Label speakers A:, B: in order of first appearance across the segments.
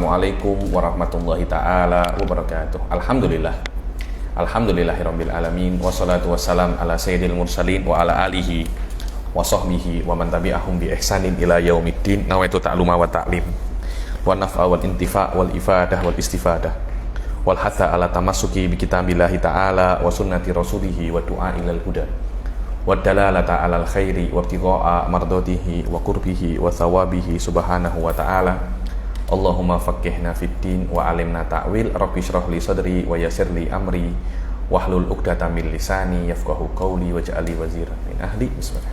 A: Assalamualaikum warahmatullahi ta'ala wabarakatuh. Alhamdulillahirabbil alamin wassalatu wassalam ala sayyidil mursalin wa ala alihi wa sahbihi wa man tabi'ahum bi ihsanin ila yaumiddin. Nawaitu ta'luma wa ta'lim wa naf'a wal intifa' wal ifadah wal istifadah wal hatha ala tamassuki bi kitabillahi ta'ala wa sunnati rasulihi wa du'a ilal huda wa dalalata alal khairi wa ibtigha'a mardatihi wa qurbihi wa thawabihi subhanahu wa ta'ala. Allahumma faqihna fid din wa alimna ta'wil. Rabbi shrah li sadri wa yassir li amri wahlul 'uqdatam min lisani yafqahu qawli waj'al li waziran min ahli. Bismillah.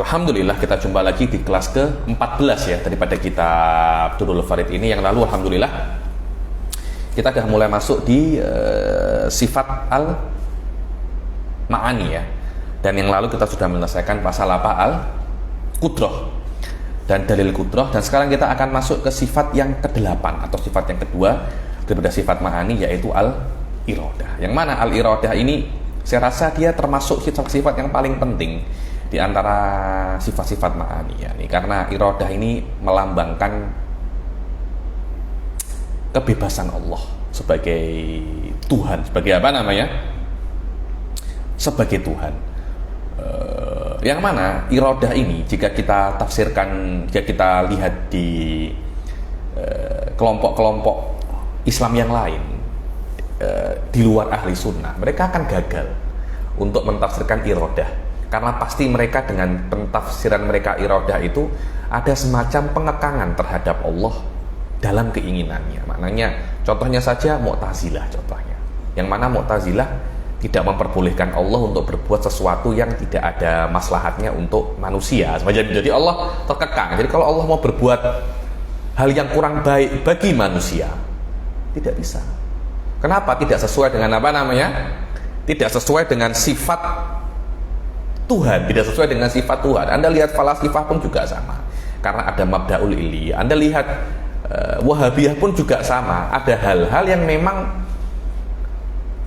A: Alhamdulillah, kita jumpa lagi di kelas ke-14 ya daripada kitab Durrul Farid ini. Yang lalu alhamdulillah kita sudah mulai masuk di sifat al-ma'ani ya. Dan yang lalu kita sudah menyelesaikan pasal apa? Al-Qudrah dan dalil Qudrah. Dan sekarang kita akan masuk ke sifat yang ke-8 atau sifat yang kedua daripada sifat ma'ani, yaitu al-iradah. Yang mana al-iradah ini saya rasa dia termasuk sifat-sifat yang paling penting di antara sifat-sifat ma'ani ya. Karena iradah ini melambangkan kebebasan Allah sebagai Tuhan, sebagai apa namanya? Sebagai Tuhan. Yang mana iradah ini jika kita tafsirkan, jika kita lihat di kelompok-kelompok Islam yang lain di luar ahli sunnah, mereka akan gagal untuk mentafsirkan iradah, karena pasti mereka dengan pentafsiran mereka iradah itu ada semacam pengekangan terhadap Allah dalam keinginannya. Maknanya contohnya saja Mu'tazilah contohnya, yang mana Mu'tazilah tidak memperbolehkan Allah untuk berbuat sesuatu yang tidak ada maslahatnya untuk manusia. Jadi Allah terkekang. Jadi kalau Allah mau berbuat hal yang kurang baik bagi manusia, tidak bisa. Kenapa? Tidak sesuai dengan apa namanya? Tidak sesuai dengan sifat Tuhan, tidak sesuai dengan sifat Tuhan. Anda lihat falasifah pun juga sama. Karena ada mabda'ul illi. Anda lihat Wahabiyah pun juga sama. Ada hal-hal yang memang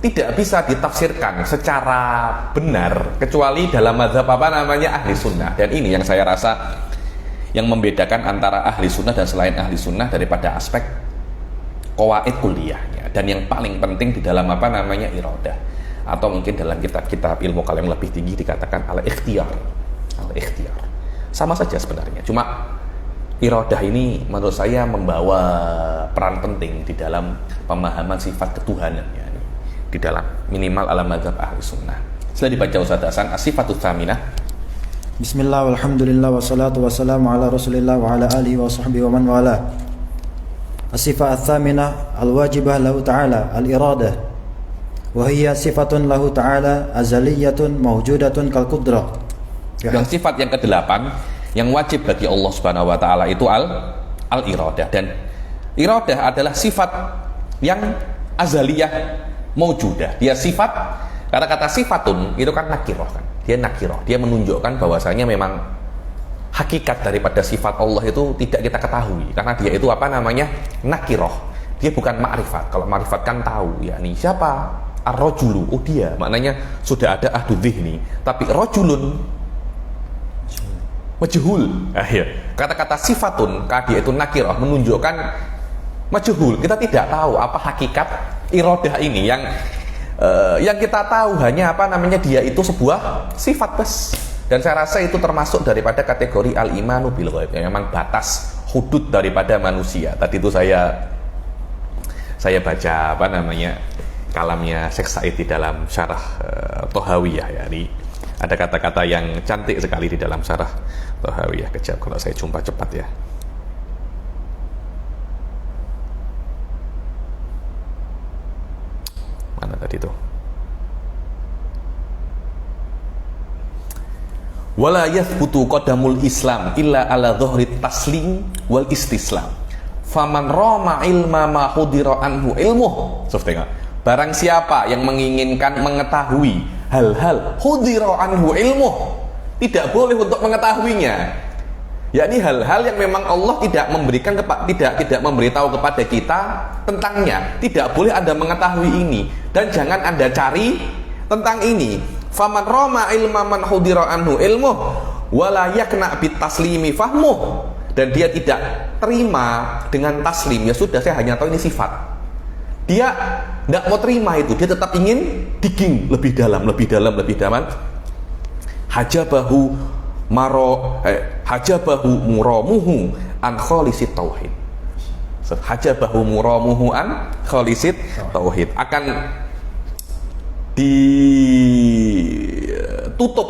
A: tidak bisa ditafsirkan secara benar kecuali dalam mazhab apa namanya ahli sunnah. Dan ini yang saya rasa yang membedakan antara ahli sunnah dan selain ahli sunnah daripada aspek qawaid kuliahnya. Dan yang paling penting di dalam apa namanya iradah, atau mungkin dalam kitab-kitab ilmu kalam lebih tinggi dikatakan al-ikhtiyar. Al-ikhtiyar sama saja sebenarnya, cuma iradah ini menurut saya membawa peran penting di dalam pemahaman sifat ketuhanan ya, di dalam minimal alam mazhab ahli sunnah. Setelah dibaca Ustaz Hasan as-sifatul tsaminah.
B: Bismillah walhamdulillah wassalatu wassalamu ala rasulillah wa ala alihi wa sahbihi wa man wala. As-sifat ats-tsaminah al-wajibah lahu ta'ala al-iradah, wa hiya sifatun lahu ta'ala azaliyatun mawjudatun kal qudrah.
A: Dan sifat yang ke-8 yang wajib bagi Allah Subhanahu wa taala itu al-iradah. Dan iradah adalah sifat yang azaliyah maujudah. Dia sifat, karena kata sifatun itu kan nakiroh kan, dia nakiroh, dia menunjukkan bahwasanya memang hakikat daripada sifat Allah itu tidak kita ketahui, karena dia itu apa namanya nakiroh, dia bukan ma'rifat. Kalau ma'rifat kan tahu, yakni siapa ar-rajulu, oh dia, maknanya sudah ada ahdu dhihni. Tapi rajulun majhul. Kata-kata sifatun, dia itu nakiroh, menunjukkan majhul, kita tidak tahu apa hakikat iradah ini. Yang kita tahu hanya apa namanya, dia itu sebuah sifat bes. Dan saya rasa itu termasuk daripada kategori al-imanu bil ghaib, yang memang batas hudud daripada manusia. Tadi itu saya baca apa namanya kalamnya Syekh Said di dalam syarah Tohawiyah ya. Ini ada kata-kata yang cantik sekali di dalam syarah Tohawiyah. Kejap kalau saya jumpa cepat ya. Mana tadi itu? Wala yathbutu qadamul Islam illa ala dhuhri taslim wal istislam. Faman rama ilma ma hudira anhu ilmuh. Barang siapa yang menginginkan mengetahui hal-hal hudira anhu ilmuh, tidak boleh untuk mengetahuinya. Yakni hal-hal yang memang Allah tidak memberikan tidak memberitahu kepada kita tentangnya, tidak boleh Anda mengetahui ini, dan jangan Anda cari tentang ini. Faman rama ilma man hudira anhu ilmuh, wala yakna bit taslimi fahmuh, dan dia tidak terima dengan taslim, ya sudah saya hanya tahu ini sifat. Dia tidak mau terima itu, dia tetap ingin digging lebih dalam. Hajabahu muramuhu an khalisit tauhid. Hajabahu muramuhu an khalisit tauhid. Akan ditutup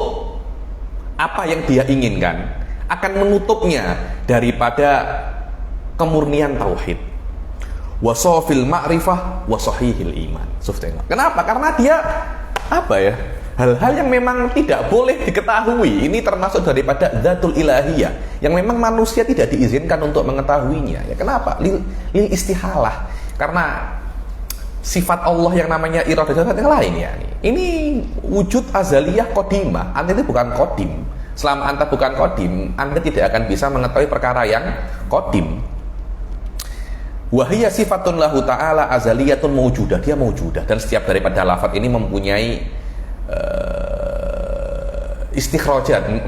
A: apa yang dia inginkan, akan menutupnya daripada kemurnian tauhid. Wasofil ma'rifah wasahihil iman. Kenapa? Karena dia hal-hal yang memang tidak boleh diketahui. Ini termasuk daripada zatul ilahiyah yang memang manusia tidak diizinkan untuk mengetahuinya. Ya kenapa? Lil istihalah. Karena sifat Allah yang namanya iradah dan yang lain ya. Ini wujud azaliyah qadimah. Anda itu bukan qadim. Selama Anda bukan qadim, Anda tidak akan bisa mengetahui perkara yang qadim. Wahiyya sifatun lahu ta'ala azaliyatun mawjudah. Dia mawjudah, dan setiap daripada lafaz ini mempunyai istikhrajat,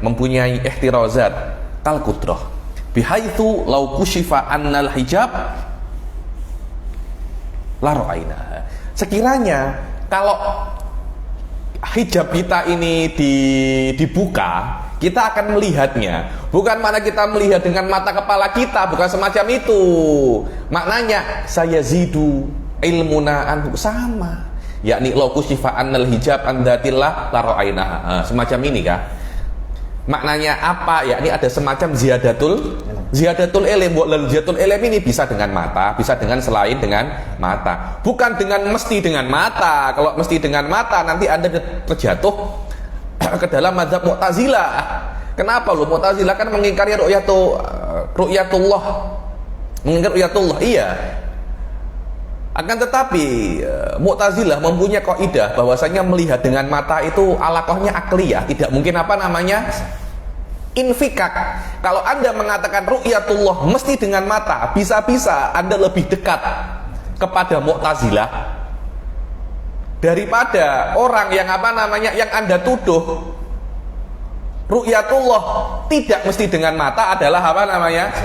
A: mempunyai ihtirazat kal qudrah. Bihaitsu law kushifa annal hijab la ra'ainaha. Sekiranya kalau hijab kita ini dibuka, kita akan melihatnya. Bukan mana kita melihat dengan mata kepala kita, bukan semacam itu. Maknanya saya zidu ilmuna anhu, sama. Yakni law kushifa annal hijab an dzatillah la ra'ainaha. Semacam ini kah? Maknanya apa? Yakni ada semacam ziyadatul ilm. Ziyadatul ilm ini bisa dengan mata, bisa dengan selain dengan mata. Bukan dengan mesti dengan mata. Kalau mesti dengan mata nanti Anda terjatuh ke dalam mazhab Mu'tazilah. Kenapa lu? Mu'tazilah kan mengingkari ru'yatullah. Mengingkari ru'yatullah, iya. Akan tetapi Mu'tazilah mempunyai kaidah bahwasanya melihat dengan mata itu alaqahnya akliyah, tidak mungkin infikak. Kalau Anda mengatakan ru'yatullah mesti dengan mata, bisa-bisa Anda lebih dekat kepada Mu'tazilah daripada orang yang yang Anda tuduh ru'yatullah tidak mesti dengan mata adalah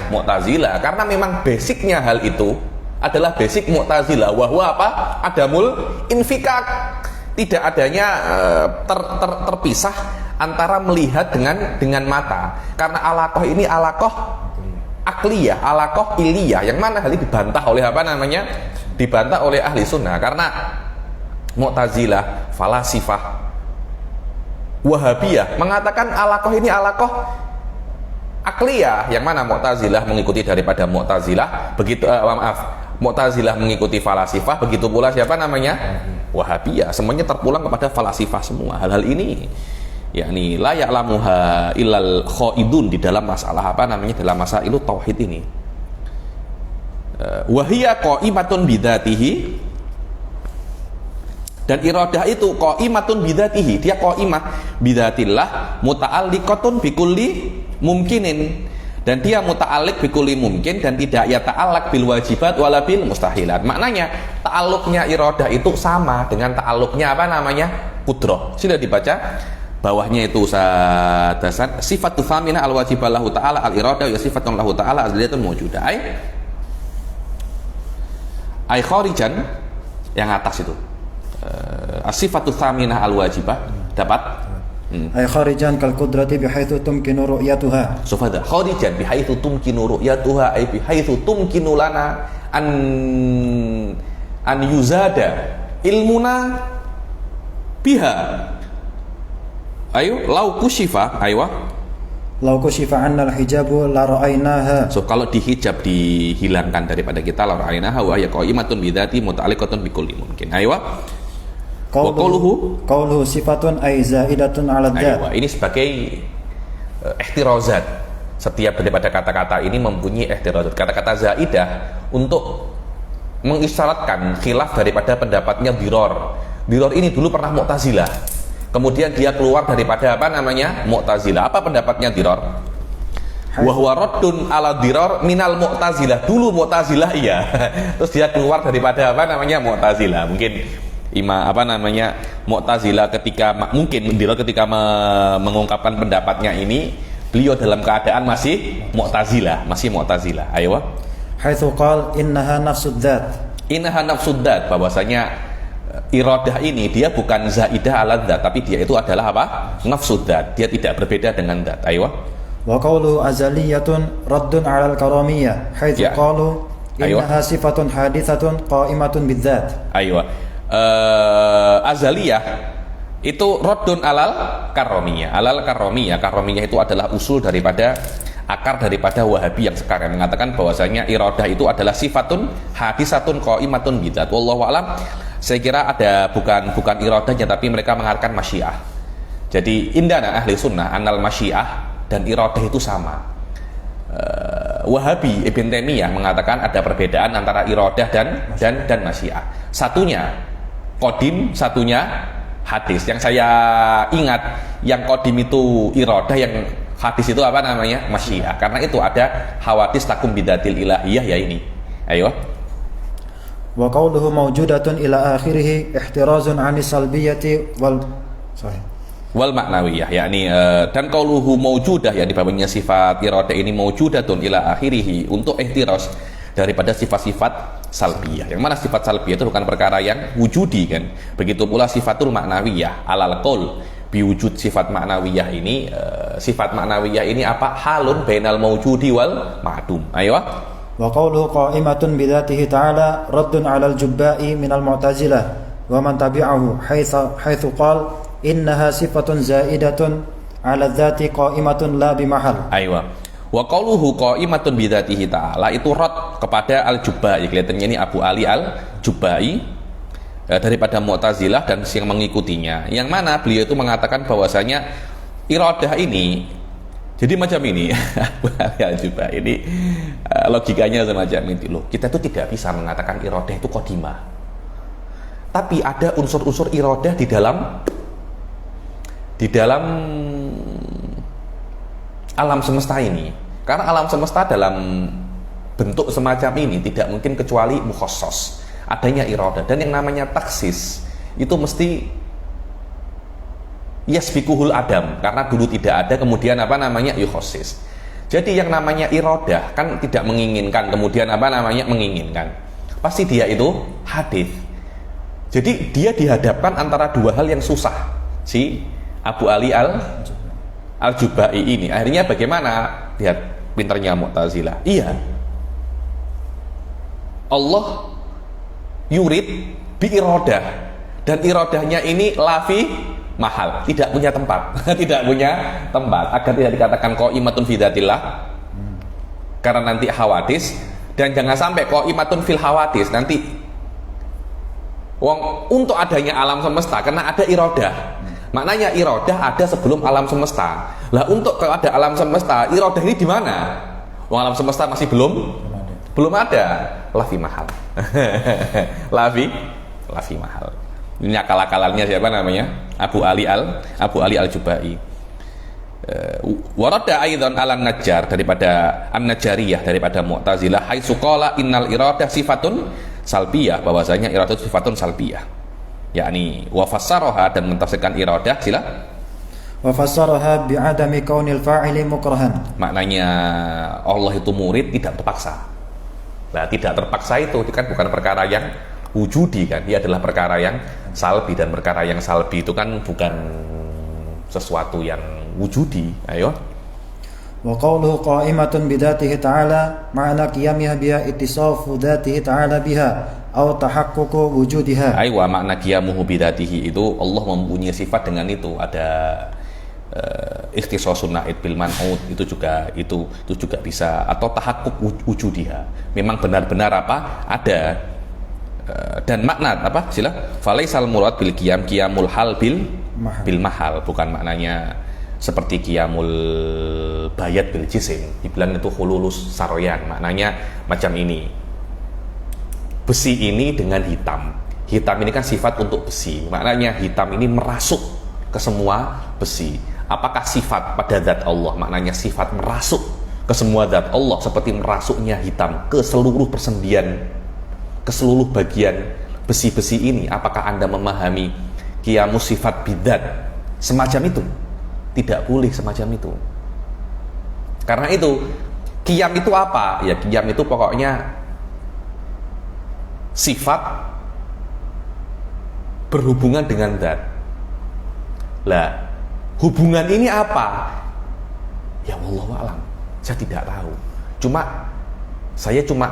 A: Mu'tazilah. Karena memang basicnya hal itu adalah basic Mu'tazilah, wahwa adamul infikak, tidak adanya terpisah antara melihat dengan mata. Karena alaqah ini alaqah akliyah, alaqah iliyah, yang mana hal ini dibantah oleh dibantah oleh ahli sunnah. Karena Mu'tazilah, falasifah, Wahabiyah mengatakan alaqah ini alaqah akliyah, yang mana Mu'tazilah mengikuti daripada Mu'tazilah, begitu Mu'tazilah mengikuti falasifah, begitu pula Wahabiyah, semuanya terpulang kepada falasifah semua. Hal-hal ini yakni la ya'lamuha illal khaidun di dalam masalah dalam masalah itu tauhid ini. Wahiyya qa'imatun bidzatihi, dan iradah itu qa'imatun bidzatihi, dia qa'imah bidzatillah muta'alliqatun bikulli mumkinin, dan dia muta'alliq bikulli mumkin dan tidak yata'allaq bil wajibat wala bil mustahilat. Maknanya ta'alluqnya iradah itu sama dengan ta'alluqnya qudrah. Sudah dibaca bawahnya itu dasar sifatu tsaminah al wajibah lahu ta'ala al iradah ya sifatun lahu ta'ala azliyatun mawjudah. Ai kharijan, yang atas itu as-sifatu tsaminah al wajibah dapat
B: ay kharijan kal qudrati bihaitsu tumkinu ru'yatuha.
A: Sufada kharijan bihaitsu tumkinu ru'yatuha ay bihaitsu tumkinu lana an yuzada ilmuna biha. Ayo lau kushifa, aywa
B: lau kushifa annal hijabu la ra'ainaha.
A: So kalau dihijab dihilangkan daripada kita la ra'ainaha wa ya qaimatun bidzati muta'alliqatun bikulli mungkin. Aywa
B: qauluhu sifatun ay zaidatun 'ala dzat.
A: Aywa, ini sebagai ihtirazat. Setiap daripada kata-kata ini mempunyai ihtirazat. Kata-kata zaidah untuk mengisyaratkan khilaf daripada pendapatnya Diror. Diror ini dulu pernah Mu'tazilah. Kemudian dia keluar daripada Mu'tazilah. Apa pendapatnya Diror? Wa huwa raddun ala Diror minal Mu'tazilah. Dulu Mu'tazilah iya. Terus dia keluar daripada Mu'tazilah. Mungkin Mu'tazilah mungkin beliau ketika mengungkapkan pendapatnya ini, beliau dalam keadaan masih Mu'tazilah. Ayo.
B: Haitsu qala innaha nafsud dzat.
A: Innaha nafsud dzat, bahwasanya iradah ini dia bukan zaidah ala dzat, tapi dia itu adalah apa? Nafsud dzat. Dia tidak berbeda dengan dzat. Ayo.
B: Wa qawlu azaliyatun raddun 'ala al-karamiyah haitsu qalu innaha sifatun haditsatun qa'imatun bidzat.
A: Ayo. Azaliyah itu raddun alal karomiyah. Karomiyah itu adalah usul daripada akar daripada Wahabi yang sekarang mengatakan bahwasanya iradah itu adalah sifatun haditsatun qa'imatun bidzat. Wallahu a'lam. Saya kira ada bukan iradahnya, tapi mereka mengatakan masyiah. Jadi indana ahli sunnah anal masyiah dan iradah itu sama. Wahabi Ibn Taimiyah mengatakan ada perbedaan antara iradah dan masyiah. Satunya qadim, satunya hadis. Yang saya ingat yang qadim itu iradah, yang hadis itu apa namanya? Masyiah. Karena itu ada hawadis takum bidatil ilahiyah ya ini. Ayo.
B: Wa qawluhu mawjudatun ila akhirih ihtirazun 'ani salbiyati wal
A: maknawiyah, yakni dan qauluhu mawjudah, yang di bawahnya sifat iradah ini mawjudatun ila akhirih, untuk ihtiraz daripada sifat-sifat salbiyah. Yang mana sifat salbiyah itu bukan perkara yang wujudi kan. Begitu pula sifatul maknawiyah alal qaul biwujud. Sifat maknawiyah ini apa? Halun bainal mawjudi wal ma'dum. Ayo.
B: Wa qawluhu qa'imatun bidzatihi ta'ala raddun 'alal jubba'i minal mu'tazilah wa man tabi'ahu haitsu qala innaha sifatun zaidatun 'ala dzati qa'imatun la bimahal.
A: Ayo. Wa qauluhu qa'imatun bidzatihi ta'ala itu rad kepada al-Jubba'i. Kelihatannya ini Abu Ali al-Jubba'i daripada Mu'tazilah dan yang mengikutinya. Yang mana beliau itu mengatakan bahwasanya iradah ini jadi macam ini. Abu Ali al-Jubba'i ini logikanya semacam ini loh. Kita itu tidak bisa mengatakan iradah itu qadimah. Tapi ada unsur-unsur iradah di dalam alam semesta ini. Karena alam semesta dalam bentuk semacam ini tidak mungkin kecuali mukhassas, adanya iradah. Dan yang namanya taksis itu mesti yasbikuhul adam, karena dulu tidak ada, kemudian yukhassis. Jadi yang namanya iradah kan tidak menginginkan, kemudian menginginkan. Pasti dia itu hadis. Jadi dia dihadapkan antara dua hal yang susah. Si Abu Ali al-Jubba'i ini akhirnya bagaimana? Lihat pinternya Mu'tazilah. Iya, Allah yurid bi iradah, dan iradahnya ini lafi mahal, tidak punya tempat. Tidak punya tempat, agar tidak dikatakan qa'imatun fi dzatillah karena nanti hawadis, dan jangan sampai qa'imatun fil hawadis, nanti untuk adanya alam semesta karena ada iradah. Maknanya iradah ada sebelum alam semesta. Lah untuk kalau ada alam semesta, iradah ini di mana? Alam semesta masih belum ada. Lafi mahal. Lafi mahal. Ini akal-akalannya siapa namanya? Abu Ali al-Jubba'i. Warada aidan al-Najjar daripada An-Najjariyah daripada Mu'tazilah haitsu qala innal iradah sifatun salbiyah, bahwasanya iradah itu sifatun salbiyah. Yakni wa fassaraha, dan mentafsirkan iradah sila
B: wa fassaraha bi'adami kaunil fa'ili mukrahan.
A: Maknanya Allah itu murid tidak terpaksa. Nah, tidak terpaksa itu kan bukan perkara yang wujudi kan, dia adalah perkara yang salbi, dan perkara yang salbi itu kan bukan sesuatu yang wujudi. Ayo.
B: Wa qawluhu qa'imatun bidzatihi ta'ala ma'na qiyamiha biha ittisafu dzatihi ta'ala biha atau tahaqququ wujudiha.
A: Aywa, makna qiyamuhu bidzatihi itu Allah mempunyai sifat dengan itu. Ada ikhtisasun na'id bil man'ud, itu juga bisa, atau tahaqquq wujudiha. Memang benar-benar ada. Dan makna apa? Sila falaisal murad bil qiyamul hal bil mahal, bukan maknanya seperti qiyamul bayat bil jisim. Dibilang itu khululus saroyan, maknanya macam ini. Besi ini dengan hitam ini kan sifat untuk besi, maknanya hitam ini merasuk ke semua besi. Apakah sifat pada zat Allah? Maknanya sifat merasuk ke semua zat Allah seperti merasuknya hitam ke seluruh persendian, ke seluruh bagian besi-besi ini, apakah Anda memahami qiyamus sifat bidzat semacam itu? Tidak boleh semacam itu. Karena itu, qiyam itu apa? Ya qiyam itu pokoknya sifat berhubungan dengan zat. Lah, hubungan ini apa? Ya wallahu a'lam. Saya tidak tahu. Saya cuma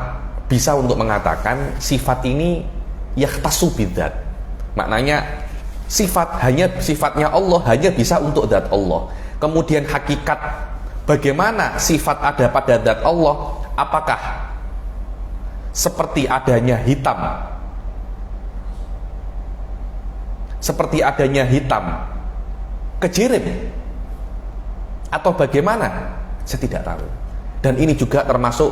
A: bisa untuk mengatakan sifat ini yahtassu bidzat. Maknanya sifatnya Allah hanya bisa untuk zat Allah. Kemudian hakikat bagaimana sifat ada pada zat Allah? Apakah seperti adanya hitam? Seperti adanya hitam kejirim? Atau bagaimana? Saya tidak tahu. Dan ini juga termasuk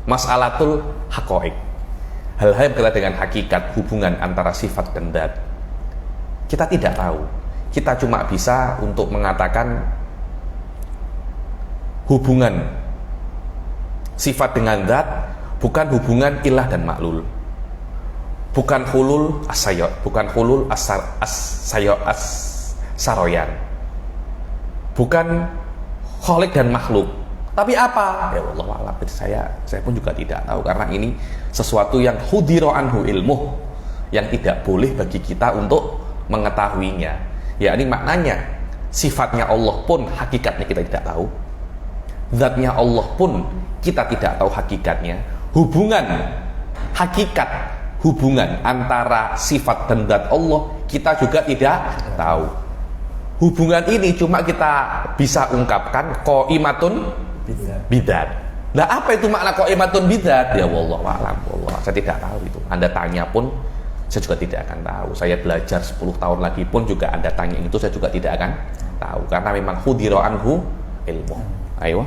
A: mas'alatul haqaiq. Hal-hal yang berkaitan dengan hakikat, hubungan antara sifat dan zat. Kita tidak tahu. Kita cuma bisa untuk mengatakan hubungan sifat dengan zat bukan hubungan ilah dan maklul. Bukan hulul as-sayat, bukan hulul as-saroyan. Bukan khalik dan makhluk. Tapi apa? Ya Allah a'lam. Saya pun juga tidak tahu, karena ini sesuatu yang hudiro anhu ilmuh, yang tidak boleh bagi kita untuk mengetahuinya. Ya, ini maknanya sifatnya Allah pun hakikatnya kita tidak tahu. Zatnya Allah pun kita tidak tahu hakikatnya. Hubungan antara sifat dan zat Allah kita juga tidak tahu. Hubungan ini cuma kita bisa ungkapkan qaimatun bidzat. Nah, apa itu makna qaimatun bidzat? Ya wallahu a'lam. Saya tidak tahu itu. Anda tanya pun saya juga tidak akan tahu. Saya belajar 10 tahun lagi pun juga Anda tanya itu saya juga tidak akan tahu, karena memang hudira anhu ilmu. Ayo.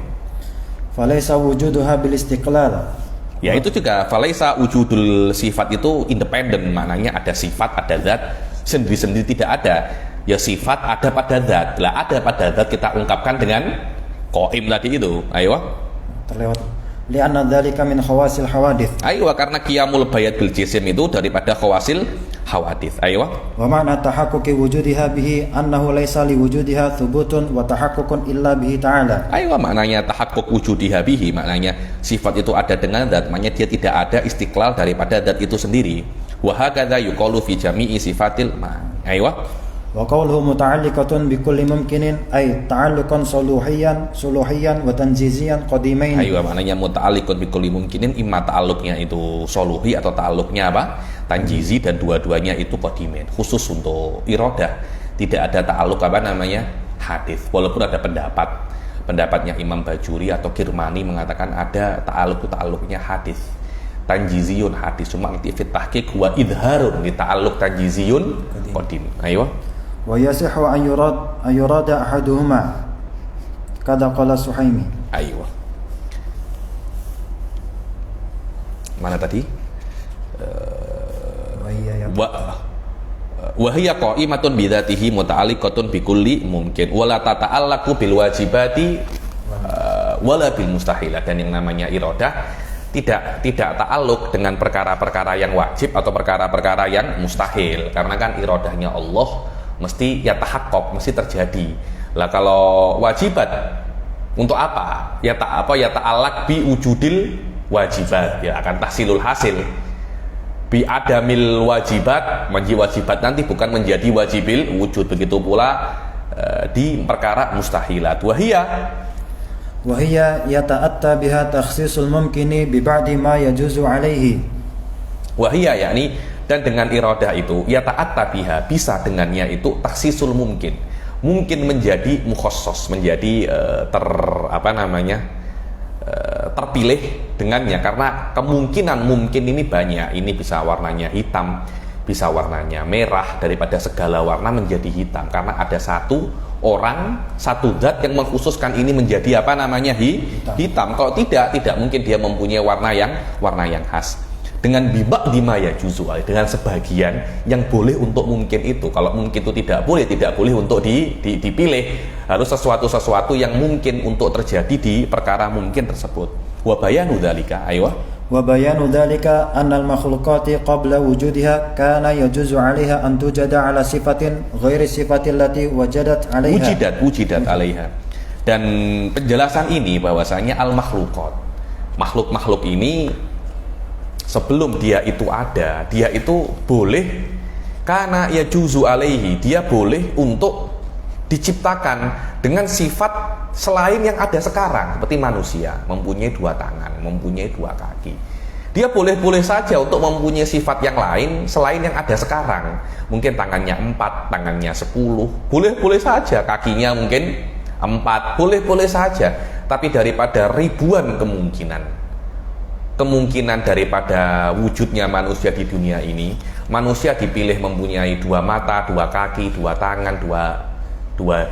B: Falaisa wujuduha bil istiqlal.
A: Ya, itu juga falaisa wujudul sifat itu independen, maknanya ada sifat, ada zat, sendiri-sendiri tidak ada. Ya sifat ada pada zat. Lah ada pada zat kita ungkapkan dengan qaim tadi itu. Ayo.
B: Terlewat. Li'anna dzalika min khawasil hawadits.
A: Ayo, karena qiyamul bayat bil jisim itu daripada khawasil hawadits. Ayo.
B: Wa ma'na tahaqquqi wujudiha bihi annahu laisa li wujudiha thubutun wa tahaqqukun illa bihi ta'ala.
A: Ayo, maknanya tahaqquq wujudiha bihi, maknanya sifat itu ada dengan zat, maknanya dia tidak ada istiqlal daripada zat itu sendiri. Wa hakadza yuqalu fi jami'i sifatil ma. Ayo.
B: Wa qawluhu muta'alliqatun bi kulli mumkinin ay ta'alluqan suluhiyan wa tanjiziyan qadimain.
A: Ayo, maknanya muta'alliqun bi kulli mumkinin, imma ta'alluqnya itu soluhi atau ta'alluqnya apa? Tanjizi, dan dua-duanya itu qadimain. Khusus untuk iradah tidak ada ta'alluq hadis. Walaupun ada pendapatnya Imam Bajuri atau Kirmani mengatakan ada ta'alluqnya hadis. Tanjiziyun hadis, cuma nanti fit tahqiq wa idharun li ta'alluq tanjiziyun qadim. Ayo.
B: Wa yasihu an yurada ahaduhuma kada qala Suhaimi.
A: Ayo. Mana tadi? Wa hiya qa'imatun bi dzatihi muta'alliqatun bi kulli mumkin wa la tata'allaqu bil wajibati wala bil mustahilat. Dan yang namanya iradah tidak ta'alluq dengan perkara-perkara yang wajib atau perkara-perkara yang mustahil, karena kan iradahnya Allah mesti ya tahaqqaq, mesti terjadi. Lah kalau wajibat untuk apa? Ya ta'allaq bi wujudil wajibat, ya akan tahsilul hasil. Bi adamil wajibat, wajibat nanti bukan menjadi wajibil wujud. Begitu pula di perkara mustahilat.
B: Wahia yata'atta biha takhsisul mumkini bi ba'di ma yajuzu alaihi.
A: Wahia, yakni dan dengan iradah itu yata'atta biha, bisa dengannya itu takhsisul mungkin menjadi mukhassas, menjadi terpilih dengannya, karena kemungkinan mungkin ini banyak. Ini bisa warnanya hitam, bisa warnanya merah, daripada segala warna menjadi hitam, karena ada satu zat yang mengkhususkan ini menjadi hitam. Kalau tidak mungkin dia mempunyai warna yang khas. Dengan bibak dimaya juzual, dengan sebagian yang boleh untuk mungkin itu. Kalau mungkin itu tidak boleh untuk dipilih. Harus sesuatu yang mungkin untuk terjadi di perkara mungkin tersebut. Wa bayanu dzalika, ayo.
B: وبيان ذلك أن المخلوقات قبل وجودها كان يجوز عليها أن توجد على صفة غير الصفة التي وجدت عليها.
A: Wujidat alaiha. Dan penjelasan ini bahwasanya al-makhluqat, makhluk-makhluk ini sebelum dia itu ada, dia itu boleh karena ya juzu alaihi, dia boleh untuk diciptakan dengan sifat selain yang ada sekarang, seperti manusia mempunyai 2 tangan, mempunyai 2 kaki. Dia boleh-boleh saja untuk mempunyai sifat yang lain selain yang ada sekarang. Mungkin tangannya 4, tangannya 10, boleh-boleh saja. Kakinya mungkin 4, boleh-boleh saja. Tapi daripada ribuan kemungkinan daripada wujudnya manusia di dunia ini, manusia dipilih mempunyai 2 mata, 2 kaki, 2 tangan, 2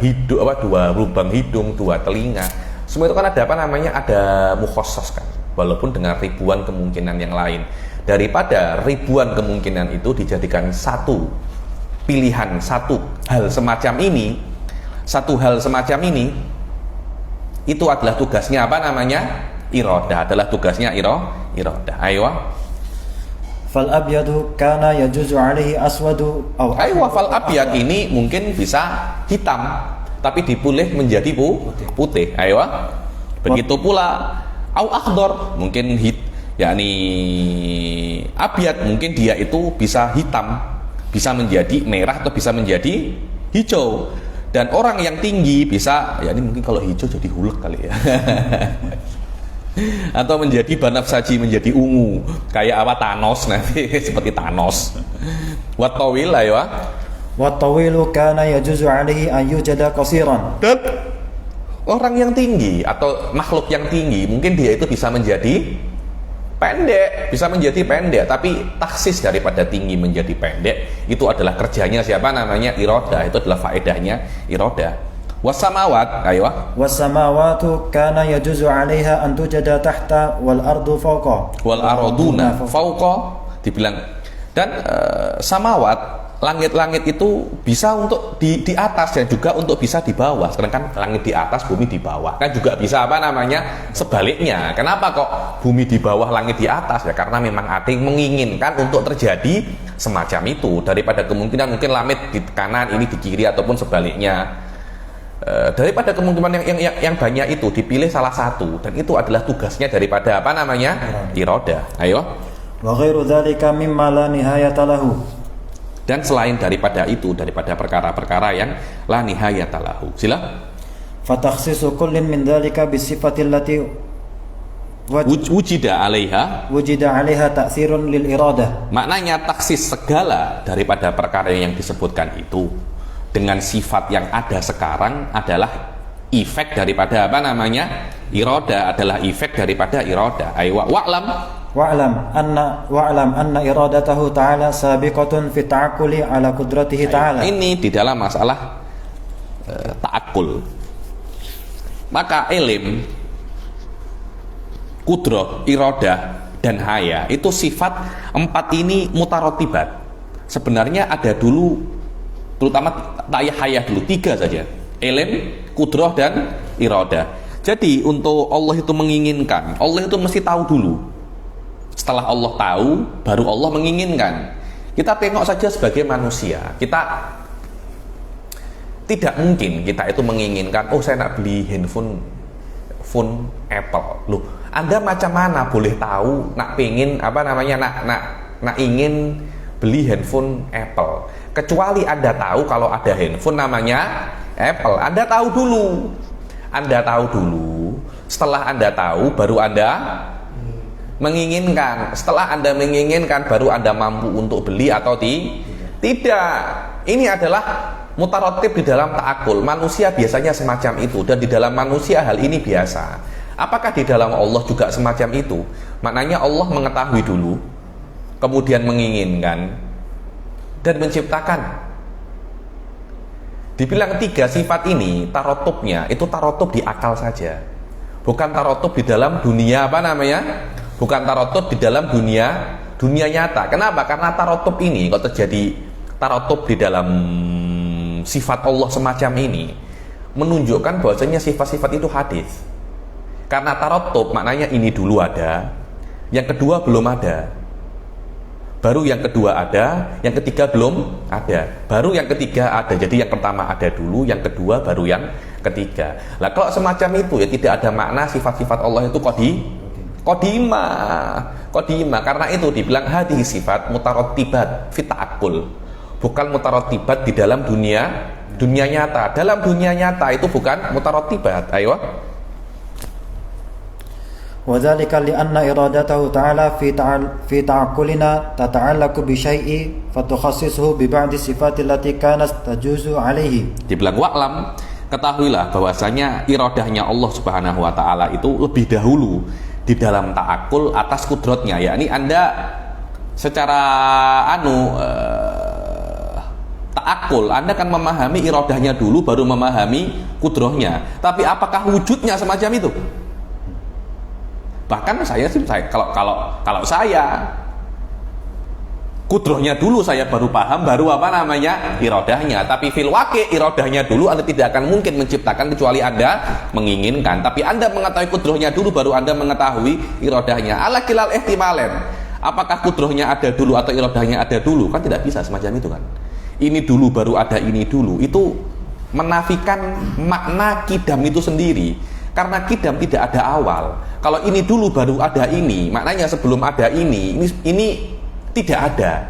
A: hidung, 2 lubang hidung, 2 telinga. Semua itu kan ada apa namanya, ada mukhassas kan, walaupun dengan ribuan kemungkinan yang lain. Daripada ribuan kemungkinan itu dijadikan satu pilihan, satu hal semacam ini, itu adalah tugasnya apa namanya, iradah, adalah tugasnya iradah. Ayo.
B: Fal abyadu kana yajuzu alaihi aswadu aw
A: Fal abyad ini mungkin bisa hitam tapi dipilih menjadi putih. Ayo. Begitu pula au akhdar, mungkin yakni abyad mungkin dia itu bisa hitam, bisa menjadi merah atau bisa menjadi hijau. Dan orang yang tinggi bisa, ya ini mungkin kalau hijau jadi hulek kali ya. Atau menjadi banafsaji, menjadi ungu, kayak apa, Thanos nanti seperti Thanos. Wat tawil ayo.
B: Wat tawilu kana yajuzu alaihi an yujada qasiran.
A: Dan orang yang tinggi atau makhluk yang tinggi mungkin dia itu bisa menjadi pendek, tapi taksis daripada tinggi menjadi pendek itu adalah kerjanya siapa namanya, iradah. Itu adalah faedahnya iradah. Wasamawat, ayo.
B: Wasamawatu kana yajuzu 'alaiha an tujada tahta wal ardu fawqa.
A: Wal arduna fawqa dibilang. Dan samawat, langit-langit itu bisa untuk di atas dan juga untuk bisa di bawah. Sedangkan langit di atas, bumi di bawah. Kan juga bisa apa namanya, sebaliknya. Kenapa kok bumi di bawah, langit di atas? Ya karena memang ating menginginkan untuk terjadi semacam itu, daripada kemungkinan mungkin langit di kanan, ini di kiri, ataupun sebaliknya. Daripada kemungkinan yang banyak itu dipilih salah satu, dan itu adalah tugasnya daripada apa namanya, iradah. Ayo.
B: Wa ghairu dzalika mimma la nihayata lahu.
A: Dan selain daripada itu, daripada perkara-perkara yang la nihayata lahu. Sila.
B: Fatakhsisu kullin min dzalika bisifati allati
A: wujida 'alaiha
B: ta'thirun lil iradah.
A: Maknanya taksis segala daripada perkara yang disebutkan itu dengan sifat yang ada sekarang adalah efek daripada apa namanya, iradah, adalah efek daripada iradah. Ayo
B: Wa'lam anna iradatahu ta'ala sabiqatun fi ta'aqquli ala qudratihi ta'ala.
A: Ini di dalam masalah ta'aqqul. Maka ilm, kudrah, iradah, dan haya itu sifat 4 ini mutarotibat. Sebenarnya ada dulu, terutama haya dulu, 3 saja. Ilm, kudrah, dan iradah. Jadi untuk Allah itu menginginkan, Allah itu mesti tahu dulu. Setelah Allah tahu, baru Allah menginginkan. Kita tengok saja sebagai manusia, kita tidak mungkin kita itu menginginkan, oh saya nak beli handphone Apple. Loh, Anda macam mana boleh tahu nak pengen apa namanya, nak ingin beli handphone Apple? Kecuali Anda tahu kalau ada handphone namanya Apple. Anda tahu dulu. Setelah Anda tahu, baru Anda menginginkan. Setelah Anda menginginkan, baru Anda mampu untuk beli atau tidak. Ini adalah mutaratib di dalam ta'akul. Manusia biasanya semacam itu, dan di dalam manusia hal ini biasa. Apakah di dalam Allah juga semacam itu? Maknanya Allah mengetahui dulu, kemudian menginginkan, dan menciptakan. Dibilang 3 sifat ini, tarotubnya itu tarotub di akal saja, bukan tarotub di dalam dunia apa namanya, bukan tarotub di dalam dunia nyata. Kenapa? Karena tarotub ini, kalau terjadi tarotub di dalam sifat Allah semacam ini, menunjukkan bahwasanya sifat-sifat itu hadis. Karena tarotub maknanya ini dulu ada, Yang kedua belum ada. Baru yang kedua ada, yang ketiga belum ada. Baru yang ketiga ada. Jadi yang pertama ada dulu, yang kedua baru yang ketiga. Lah kalau semacam itu ya tidak ada makna sifat-sifat Allah itu Qadimah. Karena itu dibilang hadhihi sifat mutarattibat fi ta'aqqul. Bukan mutarattibat di dalam dunia nyata. Dalam dunia nyata itu bukan mutarattibat. Ayo.
B: وذلك لأن إرادته تعالى في تعقلنا تتعلق بشيء فتخصصه ببعض الصفات التي كانت تجوز عليه.
A: Dibilang wa'lam, ketahuilah bahwasanya iradahnya Allah Subhanahu wa taala itu lebih dahulu di dalam ta'akul atas kudratnya, yakni Anda secara ta'akul Anda kan memahami iradahnya dulu baru memahami kudrohnya. Tapi apakah wujudnya semacam itu? Bahkan saya kalau saya kudrohnya dulu saya baru paham, baru iradahnya. Tapi fil waqi iradahnya dulu Anda tidak akan mungkin menciptakan kecuali Anda menginginkan. Tapi Anda mengetahui kudrohnya dulu baru Anda mengetahui iradahnya. Ala kilal ihtimalen. Apakah kudrohnya ada dulu atau iradahnya ada dulu? Kan tidak bisa semacam itu kan. Ini dulu baru ada ini dulu. Itu menafikan makna kidam itu sendiri. Karena kidam tidak ada awal. Kalau ini dulu baru ada ini, maknanya sebelum ada ini tidak ada.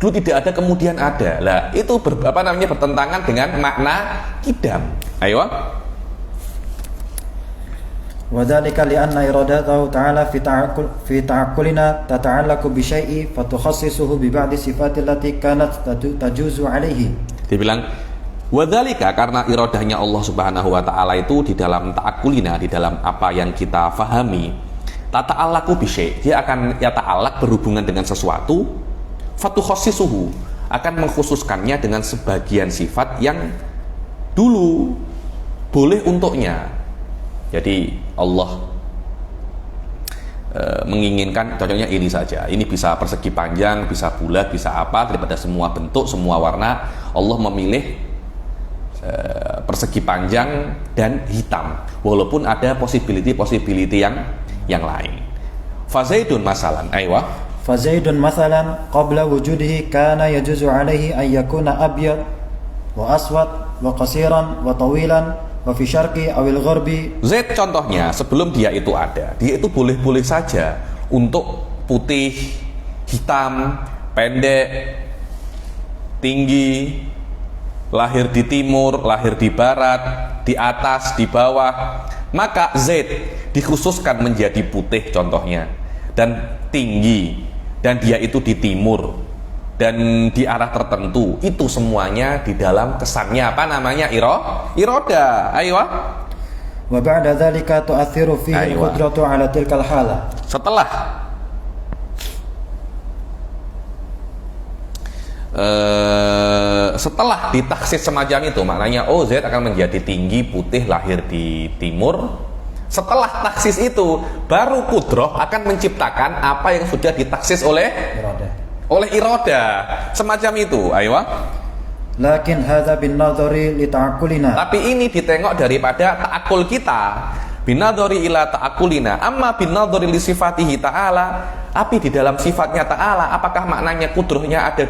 A: Dulu tidak ada, kemudian ada. Lah, itu bertentangan dengan makna kidam. Ayo.
B: وذلك لأن إرادته تعالى في تعقلنا تتعلق بشيء فتخصصه ببعض الصفات التي كانت تجوز عليه. Dibilang
A: wadzalika karena iradahnya Allah Subhanahu wa taala itu di dalam ta'akulina, di dalam apa yang kita fahami, tata'allaku bisyai, dia akan yata'allaq berhubungan dengan sesuatu, fatukhassisuhu akan mengkhususkannya dengan sebagian sifat yang dulu boleh untuknya. Jadi Allah menginginkan contohnya ini saja, ini bisa persegi panjang, bisa bulat, bisa apa, daripada semua bentuk, semua warna. Allah memilih persegi panjang dan hitam, walaupun ada possibility yang lain. Fazaidun masalan, aywa.
B: Fazaidun masalan qabla wujudihi kana yajuzu alaihi an yakuna abyad wa aswad wa qasiran wa tawilan wa fi syarqi awil gharbi.
A: Zaid contohnya sebelum dia itu ada, dia itu boleh-boleh saja untuk putih, hitam, pendek, tinggi, lahir di timur, lahir di barat, di atas, di bawah. Maka Zaid dikhususkan menjadi putih contohnya, dan tinggi, dan dia itu di timur dan di arah tertentu. Itu semuanya di dalam kesannya apa namanya? Iroda. Ayo.
B: Wa ba'da dzalika tu'athiru fihi al-qudratu 'ala tilkal hala.
A: Setelah ditaksis semacam itu, maknanya Zaid akan menjadi tinggi, putih, lahir di timur. Setelah taksis itu, baru kudroh akan menciptakan apa yang sudah ditaksis oleh iroda. Semacam itu. Ayo.
B: Lakin hadza bin nadhari li ta'aqulina.
A: Tapi ini ditengok daripada ta'akul kita. Binadhari ila ta'akulina. Amma binadhari li sifatihi ta'ala. Tapi di dalam sifatnya ta'ala, apakah maknanya kudrohnya ada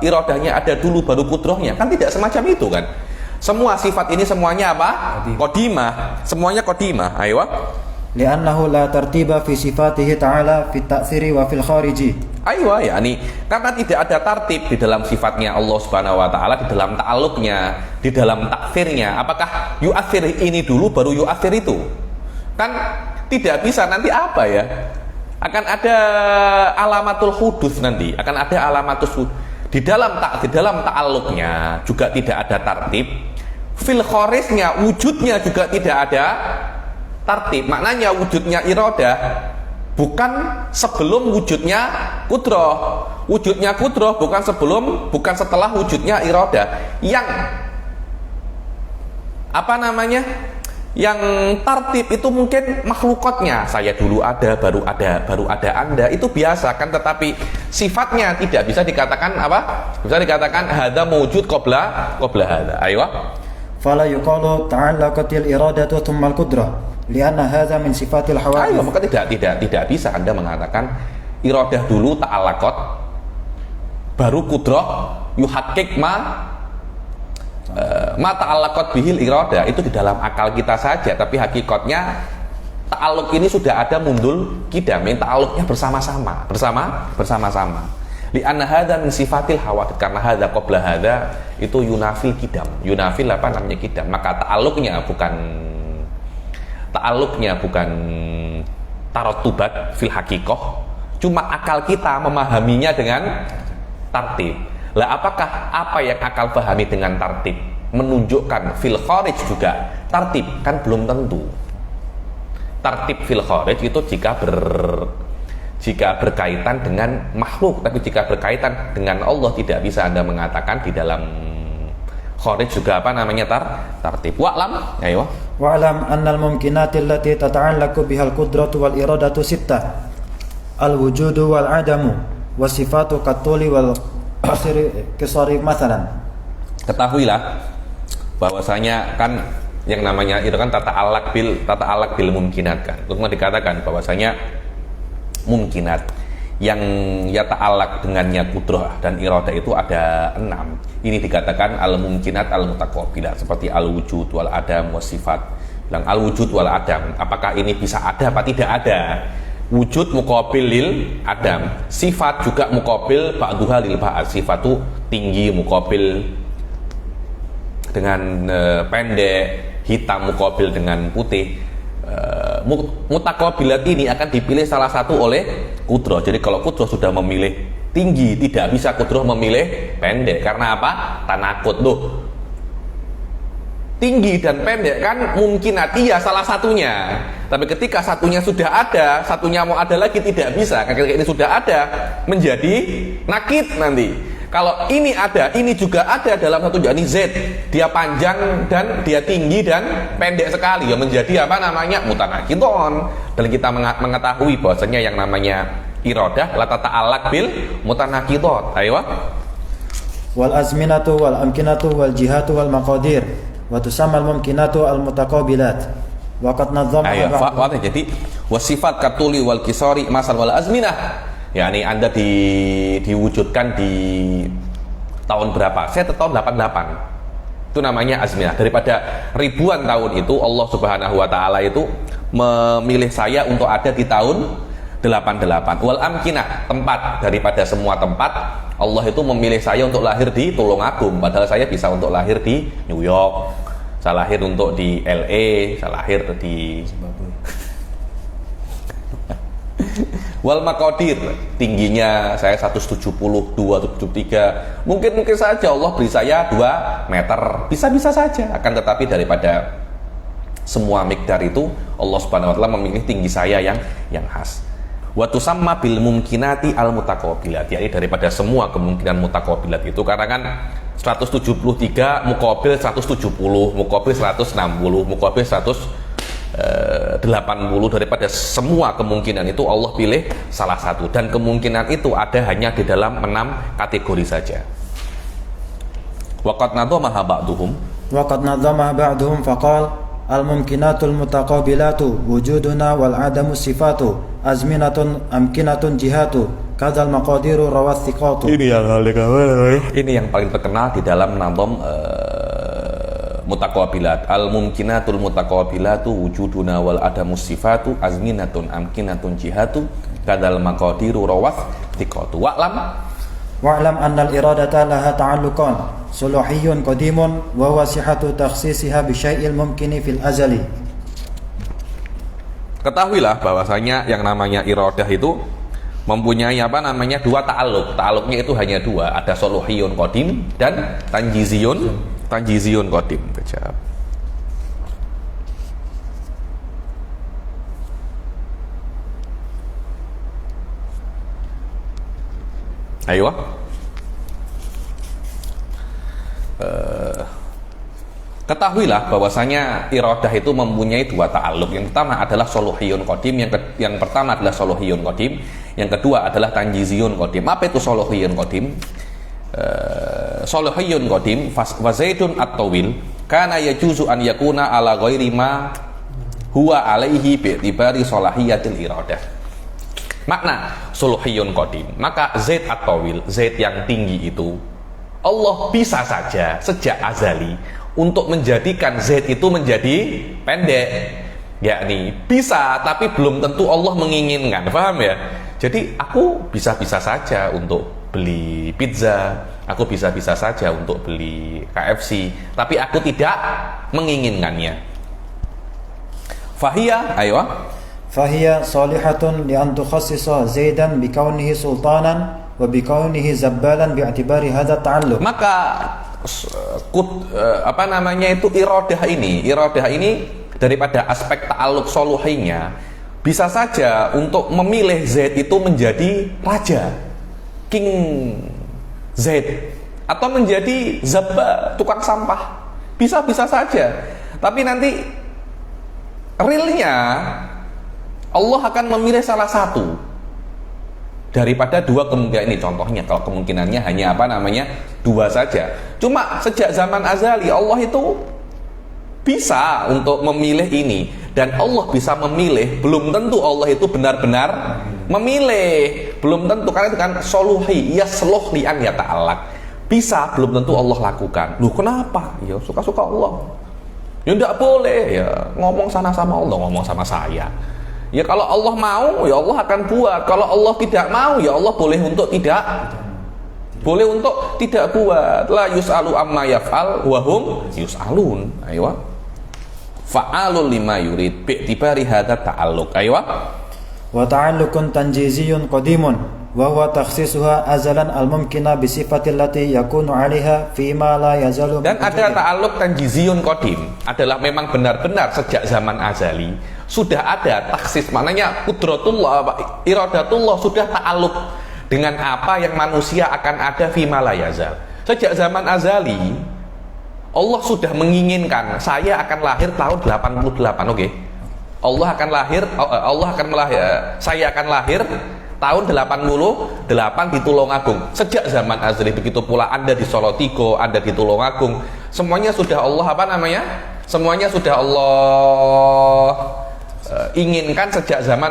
A: irodahnya ada dulu baru kudrohnya? Kan tidak semacam itu kan. Semua sifat ini semuanya apa? Qadimah. Semuanya qadimah. Ayo.
B: Li'annahu la tartiba fi sifatihi ta'ala fi ta'thiri wa fil khariji.
A: Ayo, yakni karena tidak ada tartib di dalam sifatnya Allah Subhanahu wa taala, di dalam ta'alluqnya, di dalam takfirnya. Apakah yu'athir ini dulu baru yu'athir itu? Kan tidak bisa, nanti apa ya? Akan ada alamatul hudus nanti, akan ada alamatul hudus. Di dalam ta'alluqnya juga tidak ada tartib. Fil kharisnya, wujudnya juga tidak ada tartib. Maknanya wujudnya iradah bukan sebelum wujudnya kudroh. Wujudnya kudroh bukan setelah wujudnya iradah. Yang yang tartib itu mungkin makhlukatnya. Saya dulu ada, baru ada Anda. Itu biasa kan, tetapi sifatnya tidak bisa dikatakan apa? Bisa dikatakan hadza mawjud qabla hadza. Ayo.
B: Fala yuqalu ta'allaqatil iradatu thumma al-qudrah. lianna hadza min sifatil
A: Ayo,
B: hawadits.
A: maka tidak bisa Anda mengatakan iradah dulu ta'alaqat baru kudrah yuhaqqiq ma ta'alaqat bihil iradah. Itu di dalam akal kita saja, tapi hakikatnya ta'alluq ini sudah ada mundul kidam, ta'alluqnya bersama-sama. Li'anna hadza min sifatil hawadits, karena hadza qabla hadza itu yunafil kidam. Yunafil apa namanya kidam? Maka ta'alluqnya bukan tarattubat fil haqiqah, cuma akal kita memahaminya dengan tartib. Lah apakah apa yang akal pahami dengan tartib menunjukkan fil kharij juga tartib? Kan belum tentu. Tartib fil kharij itu jika berkaitan dengan makhluk, tapi jika berkaitan dengan Allah tidak bisa Anda mengatakan di dalam kharij juga apa namanya tartib. Wa'lam, ayo.
B: Wa'lam anna al-mumkinati allati tata'allaqu bihal qudratu wal iradatu sittah. Al-wujudu wal adamu wasifatu katuli wal qisari mathalan.
A: Ketahuilah bahwasanya kan yang namanya itu kan tata alaq bil mumkinat kan. Untuk dikatakan bahwasanya mumkinat yang yata'allaq dengannya kudrah dan iradah itu ada 6. Ini dikatakan al-mumkinat al-mutaqabilah, seperti al-wujud wal adam wasifat. Bilang al-wujud wal adam, apakah ini bisa ada apa tidak ada? Wujud muqabil lil adam, sifat juga muqabil ba'duha lil ba'd. Sifat itu tinggi muqabil dengan pendek, hitam muqabil dengan putih. Mutaqabilat ini akan dipilih salah satu oleh kudrah. Jadi kalau kudrah sudah memilih tinggi, tidak bisa kudrah memilih pendek. Karena apa? Tanakut loh. Tinggi dan pendek kan mungkinat, iya salah satunya. Tapi ketika satunya sudah ada, satunya mau ada lagi tidak bisa. Ketika ini sudah ada, menjadi nakit nanti. Kalau ini ada, ini juga ada dalam satu jenis Z. Dia panjang dan dia tinggi dan pendek sekali. Ya menjadi apa namanya? Mutanakiton. Dan kita mengetahui bahwasanya yang namanya iradah la tata'allaq bil mutanakitot. Ayo.
B: Wal azminatu wal amkinatu wal jihatu wal maqadir wa tusamma al mumkinatu al mutaqabilat. Wa qad nadzama.
A: Ayo, jadi wasifat katuli wal kisari masal wal azminah. Ya, ini Anda diwujudkan di tahun berapa? Saya tahun 88. Itu namanya azminah. Daripada ribuan tahun itu Allah Subhanahu wa taala itu memilih saya untuk ada di tahun 88. Wal amkinah, tempat, daripada semua tempat Allah itu memilih saya untuk lahir di Tulungagung, padahal saya bisa untuk lahir di New York. Saya lahir untuk di LA, saya lahir di wal maqadir, tingginya saya 172, 173. Mungkin saja Allah beri saya 2 meter. Bisa saja. Akan tetapi daripada semua miqdar itu Allah Subhanahu wa taala memilih tinggi saya yang khas. Wa tusamma bil mumkinati al mutaqabilat. Jadi daripada semua kemungkinan mutaqabilat itu, karena kan 173 muqabil 170, muqabil 160, muqabil 180, daripada semua kemungkinan itu Allah pilih salah satu, dan kemungkinan itu ada hanya di dalam 6 kategori saja. Waqad nadzama
B: ba'duhum faqal al-mumkinatul mutaqabilatu wujuduna wal adamu sifatu azminatun amkinatun jihatu kadzal maqadiru rawat thiqatu.
A: Ini yang paling terkenal di dalam nazam mutaqabilat. Al-mumkinatul mutaqabilatu wujuduna wal adamu sifatu azminatun amkinatun jihatu kadzal maqadiru rawat thiqatu.
B: Wa'lam anna al-iradata laha ta'alluqan suluhiyyun qadimun wa huwa sihhatu takhsisiha bi syai'il mumkini fil azali.
A: Ketahuilah bahwasanya yang namanya iradah itu mempunyai apa namanya 2 ta'alluq. Ta'alluqnya itu hanya 2, ada suluhiyyun qadim dan tanjiziyun qadim. Kejap. Ayo. Ketahuilah bahwasanya iradah itu mempunyai 2 ta'alluq. Yang pertama adalah suluhiyun qadim, yang pertama adalah suluhiyun qadim, yang kedua adalah tanjiziyun qadim. Apa itu suluhiyun qadim? Suluhiyun qadim wa zaidun at-tawil kana yajuzu an yakuna ala ghairi ma huwa alaihi bi'tibari salahiyatil iradah. Makna suluhiyun qadim, maka Zaid at-tawil, Zaid yang tinggi itu, Allah bisa saja sejak azali untuk menjadikan Zaid itu menjadi pendek. Yakni bisa, tapi belum tentu Allah menginginkan. Paham ya? Jadi aku bisa-bisa saja untuk beli pizza, aku bisa-bisa saja untuk beli KFC, tapi aku tidak menginginkannya. Fahiyah, ayo.
B: فهي صالحة لأن تخصص زيدا بكونه سلطانا وبكونه زبالا باعتبار هذا التعلق.
A: Maka iradah ini daripada aspek ta'alluq soluhinya bisa saja untuk memilih Zaid itu menjadi raja, King Zaid, atau menjadi Zabba, tukang sampah. Bisa-bisa saja. Tapi nanti realnya Allah akan memilih salah satu daripada dua kemungkinan ini. Contohnya kalau kemungkinannya hanya dua saja. Cuma sejak zaman azali Allah itu bisa untuk memilih ini, dan Allah bisa memilih. Belum tentu Allah itu benar-benar memilih, belum tentu, karena itu kan soluhi yasluh li an yata'allaq. Bisa, belum tentu Allah lakukan. Loh kenapa? Ya suka-suka Allah. Ya enggak boleh ya ngomong sana sama Allah, ngomong sama saya. Ya kalau Allah mau, ya Allah akan buat. Kalau Allah tidak mau, ya Allah boleh untuk tidak buat. La yus'alu amma yaf'al wa hum yus'alun. Ayo. Fa'alul lima yurid bi'tibari hadza ta'alluq. Ayo.
B: Wa ta'alluqun tanjiziyun qadimun wa huwa takhsisuha azalan al-mumkina bi sifatil lati yakunu 'alaiha fi ma la yazalu. Dan
A: ada ta'alluq tanjiziyun qadim, adalah memang benar-benar sejak zaman azali sudah ada taksis, maknanya qudratullah, iradatullah sudah ta'alluq dengan apa yang manusia akan ada fi ma la yazal. Sejak zaman azali Allah sudah menginginkan saya akan lahir tahun 88, oke. Saya akan lahir tahun 88 di Tulungagung. Sejak zaman azali, begitu pula Anda di Solotigo, Anda di Tulungagung, semuanya sudah Allah semuanya sudah Allah inginkan sejak zaman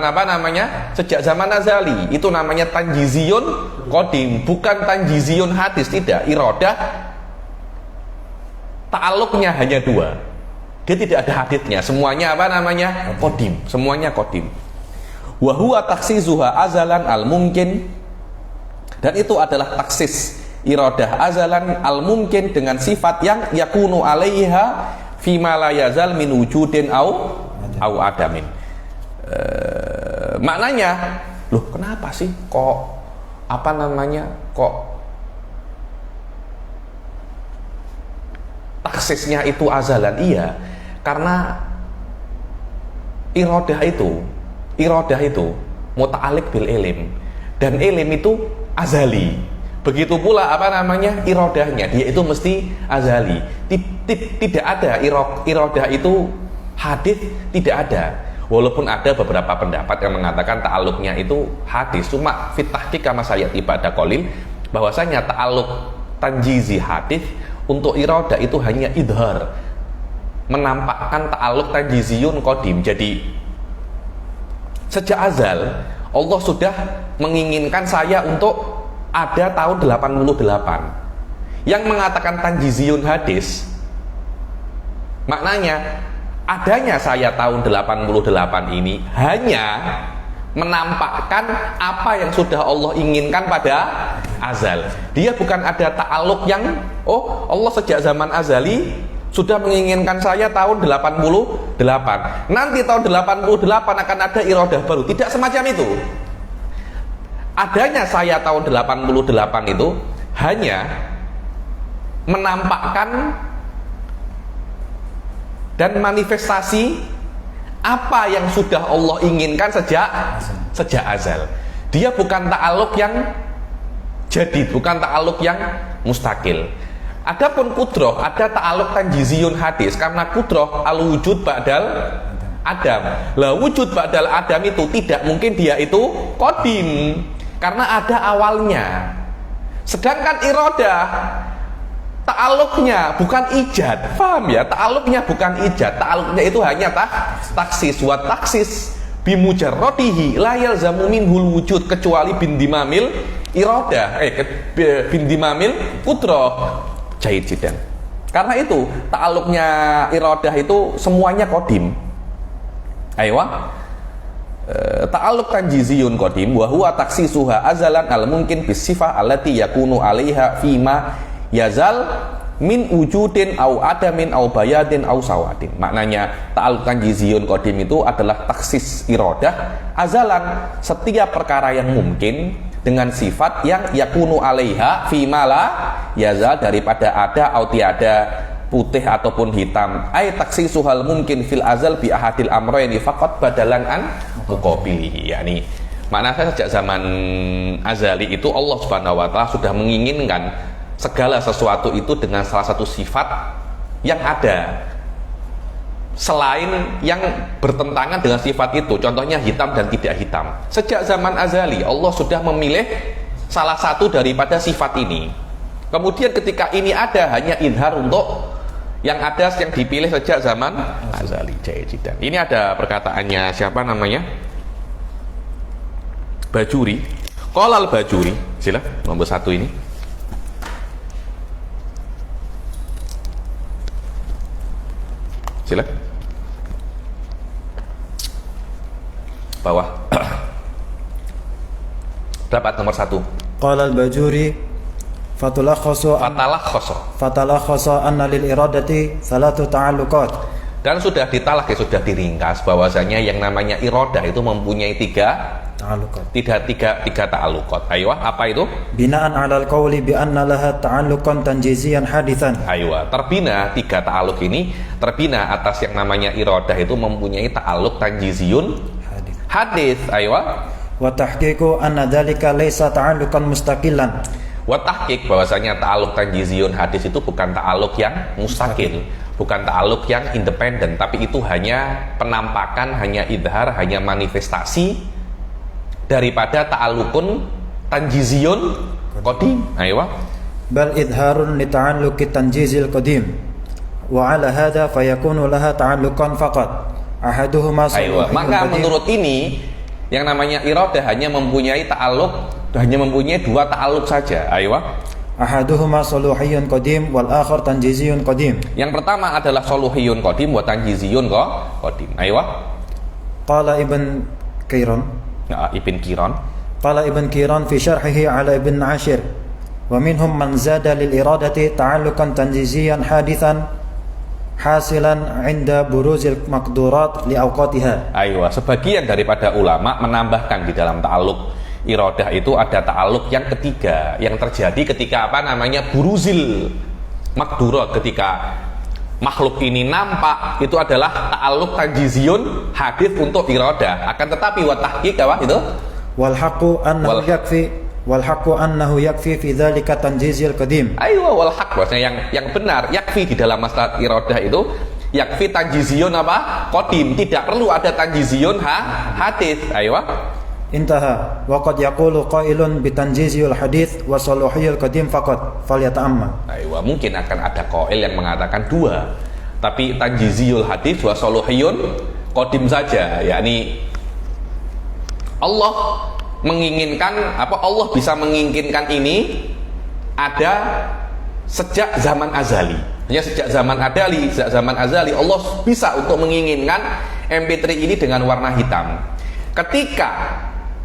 A: sejak zaman azali. Itu namanya tanjiziyun qadim, bukan tanjiziyun hadis. Tidak, iradah ta'alluqnya hanya dua, dia tidak ada hadisnya, semuanya qadim, semuanya qadim. Wa huwa takhsisuha azalan al mungkin, dan itu adalah taksis iradah azalan al mungkin dengan sifat yang yakunu alaiha fi ma la yazal min wujudin au adamin. Maknanya, loh kenapa sih kok taksisnya itu azalan? Iya, karena iradah itu muta'alliq bil ilm, dan ilm itu azali. Begitu pula iradahnya, dia itu mesti azali. Tidak ada iradah itu hadis, tidak ada. Walaupun ada beberapa pendapat yang mengatakan ta'alluqnya itu hadis, cuma fit tahqiq kama sayati ba'da qalil, bahwasanya ta'alluq tanjizi hadis untuk iradah itu hanya idhar, menampakkan ta'alluq tanjiziyun qadim. Jadi sejak azal Allah sudah menginginkan saya untuk ada tahun 88. Yang mengatakan tanjiziyun hadis, maknanya adanya saya tahun 88 ini hanya menampakkan apa yang sudah Allah inginkan pada azal. Dia bukan ada ta'alluq yang Allah sejak zaman azali sudah menginginkan saya tahun 88. Nanti tahun 88 akan ada iradah baru. Tidak semacam itu. Adanya saya tahun 88 itu hanya menampakkan dan manifestasi apa yang sudah Allah inginkan sejak azal. Dia bukan ta'alluq yang jadid, bukan ta'alluq yang mustakil. Adapun kudrah, ada ta'alluq tanjiziyun hadis, karena kudrah al-wujud ba'dal adam. Lah wujud ba'dal adam itu tidak mungkin dia itu qadim, karena ada awalnya. Sedangkan iradah ta'alluqnya bukan ijad. Paham ya? Ta'alluqnya bukan ijad. Ta'alluqnya itu hanya taksis wa taksis bimujarradihi la yalzamu minhul wujud, kecuali bindimamil iradah bindimamil qudrah. Jahit jidan. Karena itu ta'alluqnya iradah itu semuanya qadim. Aywa. Ta'alluq tanjiziyun qadim wa huwa taksisuha azalan al mungkin bis sifah allati yakunu 'alaiha fima yazal min wujudin au adamin au bayadin au sawadin. Maknanya ta'alluq tanjiziyun qadim itu adalah taksis iradah azalan, setiap perkara yang mungkin dengan sifat yang yakunu 'alaiha fima la yazal, daripada ada au tiada, putih ataupun hitam. Ay taksisuhal mungkin fil azal bi ahadil amrayni faqat badalan an muqabilihi. Yani maknanya sejak zaman azali itu Allah Subhanahu wa taala sudah menginginkan segala sesuatu itu dengan salah satu sifat yang ada selain yang bertentangan dengan sifat itu. Contohnya hitam dan tidak hitam. Sejak zaman azali Allah sudah memilih salah satu daripada sifat ini. Kemudian ketika ini ada, hanya izhar untuk yang ada yang dipilih sejak zaman azali. Jahidan. Ini ada perkataannya siapa namanya? Bajuri. Qolal Bajuri. Sila nomor 1 ini. Sila. Bawah. Dapat nomor 1.
B: Qala al-Bajuri fatulakhasu anna lil iradati salatu ta'alluqat.
A: Dan sudah ditalak, ya, sudah diringkas bahwasanya yang namanya iradah itu mempunyai tiga ta'alluqat. Ayo, apa itu?
B: Binaan 'alal qawli bi anna laha ta'alluqan tanjiziyan haditsan.
A: Ayo, terbina tiga ta'alluq ini terbina atas yang namanya iradah itu mempunyai ta'alluq tanjiziyun hadis. Ayo.
B: Wa tahqiqu anna dzalika laisa ta'alluqan mustaqillan.
A: Wa tahqiq bahwasanya ta'alluq tanjiziyun hadis itu bukan ta'alluq yang mustaqil, bukan ta'alluq yang independen, tapi itu hanya penampakan, hanya idhar, hanya manifestasi daripada ta'alluqun tanjiziyun qadim. Ayo.
B: Bal idharun li ta'alluqi tanjizil qadim. Wa 'ala hadha fayakunu laha ta'alluqan faqat. Ahaduhuma
A: Ayo. Maka menurut ini yang namanya iradah hanya mempunyai ta'alluq, hanya mempunyai dua ta'alluq saja. Ayo.
B: Ahaduhuma saluhiyun qadim wal akhar tanjiziyun qadim.
A: Yang pertama adalah saluhiyun qadim wa tanjiziyun qadim. Ayo.
B: Qala Ibn Qiran.
A: Ibn Qiran.
B: Qala Ibn Qiran fi syarhihi ala Ibn Ashir. Wa minhum man zada lil iradati ta'alluqan tanjiziyan hadithan hasilan 'inda buruzil maqdurat li awqatiha.
A: Ayo, sebagian daripada ulama menambahkan di dalam ta'alluq iradah itu ada ta'alluq yang ketiga yang terjadi ketika apa namanya buruzil makdurat, ketika makhluk ini nampak, itu adalah ta'alluq tanjiziyun hadis untuk iradah. Akan tetapi wa tahqiq apa itu?
B: Wal haqqu annahu yakfi fi dzalika tanjizil qadim.
A: Ayo, wal haq, maksudnya yang benar yakfi di dalam masalah iradah itu yakfi tanjiziyun apa? Qadim, tidak perlu ada tanjiziyun hadis. Ayo.
B: Intaha wa qad yaqulu qailun bi tanjizil hadits wa saluhiyil qadim faqat falyata'ammal.
A: Ayo, mungkin akan ada qail yang mengatakan dua, tapi tanjiziyul hadits wa saluhiyun qadim saja, yakni Allah menginginkan apa, Allah bisa menginginkan ini ada sejak zaman azali. Hanya sejak zaman azali Allah bisa untuk menginginkan MP3 ini dengan warna hitam. Ketika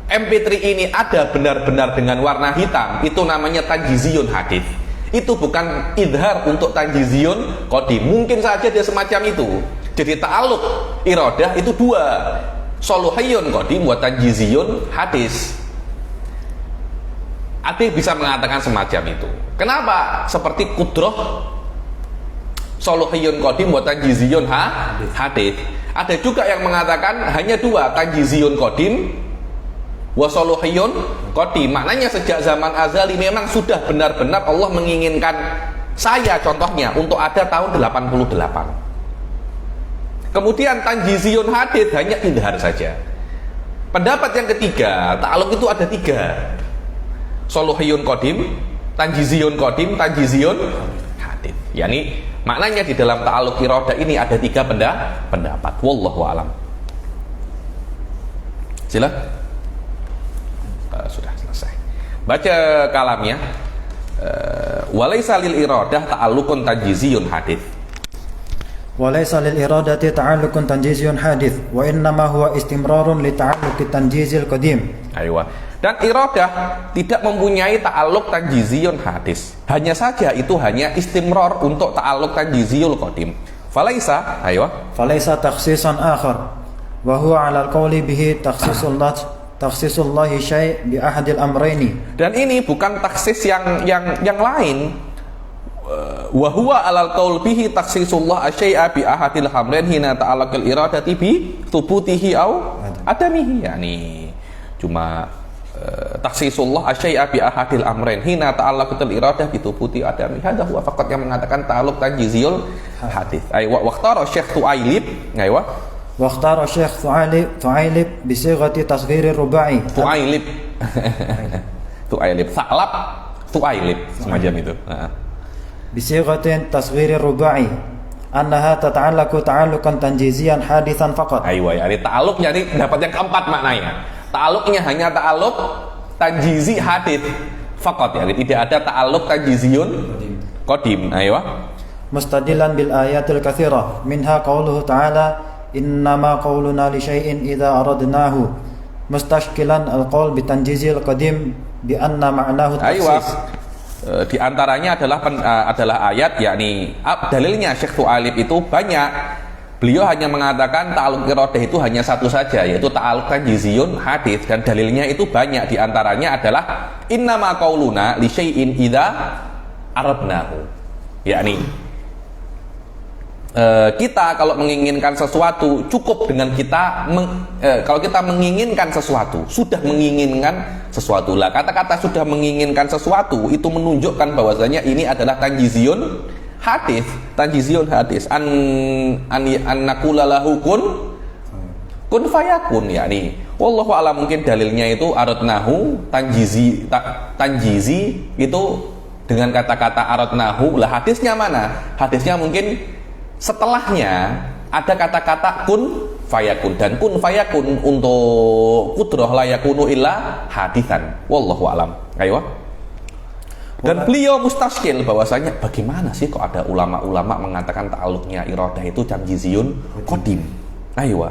A: MP3 ini ada benar-benar dengan warna hitam, itu namanya tanjiziyun hadis. Itu bukan idhar untuk tanjiziyun qadim. Mungkin saja dia semacam itu. Jadi ta'alluq iradah itu dua, saluhiyun qadim wa tanjiziyun hadis. Ada bisa mengatakan semacam itu. Kenapa? Seperti kudrah saluhiyun qadim wa tanjiziyun hadis. Ada juga yang mengatakan hanya dua, tanjiziyun qadim wa saluhiyun qadim. Maknanya sejak zaman azali memang sudah benar-benar Allah menginginkan saya contohnya untuk ada tahun 88. Kemudian tanjiziyun hadis hanya idhar saja. Pendapat yang ketiga, ta'alluq itu ada tiga. Saluhiyun qadim, tanjiziyun qadim, tanjiziyun hadis. hadits. Yani maknanya di dalam ta'alluq iradah ini ada 3 pendapat. Wallahu a'lam. Sila. Sudah selesai. Baca kalamnya. Walaysa lil iradah ta'alluqun tanjiziyun hadits.
B: Walaysa lil iradati ta'alluqun tanjiziyun hadits wa innama huwa istimrarun li ta'alluqi tanjizil qadim.
A: Aywa. Dan iradah tidak mempunyai ta'alluq tanjiziyun hadis. Hanya saja itu hanya istimrar untuk ta'alluq tanjiziyul qadim. Falaisa, aywa.
B: Falaisa takhsisan akhar wa huwa 'ala al-qawli bihi takhsisullah syai' bi ahadil amrayni. Dan
A: ini bukan taksis yang lain. Wa huwa 'alal qaul bihi takhsisullah syai'a bi ahadil amrayn hina ta'allaqal iradati bi thubutihi au adamihi. Yani cuma takhsisullah asyai'a bi ahadil amrain hina ta'allaqatul iradah bi thubuti adami. Hadza huwa faqat yang mengatakan ta'alluq tanjiziyul hadits. Aywa waqtara Syekh Tu'ailib, aywa.
B: Waqtara Syekh Tu'ailib bi sighati tasghir rubai.
A: Tu'ailib. Tu'ailib Sa'lab Tu'ailib semacam itu.
B: Bi sighati tasghir rubai annaha tata'allaqu ta'alluqan tanjiziyan haditsan faqat.
A: Aywa, yani ta'alluq jadi dapat yang keempat maknanya. Ta'alluqnya hanya ta'alluq tanjizi hadits faqat, yani tidak ada ta'alluq tanjiziyun qadim. Aywa.
B: Mustadillan bil ayatil katsirah minha qauluhu ta'ala innama qauluna li syai'in idza aradnahu mustashkilan al-qaul bi tanjizil qadim bi anna ma'nahu taksis.
A: Di antaranya adalah ayat, yakni dalilnya Syekh Tu'ailib itu banyak. Beliau hanya mengatakan ta'alluq iradah itu hanya satu saja, yaitu ta'alluq tanjiziyun hadits, dan dalilnya itu banyak. Di antaranya adalah innama qauluna li syai'in idza aradnahu. Yakni kita kalau menginginkan sesuatu cukup dengan kita kalau kita menginginkan sesuatu, sudah menginginkan sesuatu. Lah kata-kata sudah menginginkan sesuatu itu menunjukkan bahwasanya ini adalah tanjiziyun hadis, tanjiziyun hadis. An naqula lahu kun fayakun, yakni wallahu a'lam, mungkin dalilnya itu aradnahu tanjizi itu dengan kata-kata aradnahu. Lah hadisnya mana? Hadisnya mungkin setelahnya ada kata-kata kun fayakun, dan kun fayakun untuk kudrah la yakunu illa hadisan. Wallahu a'lam. Ayo. Dan beliau mustaskil bahwasanya bagaimana sih kok ada ulama-ulama mengatakan ta'alluqnya iradah itu tanjiziyun qadim. Ayo.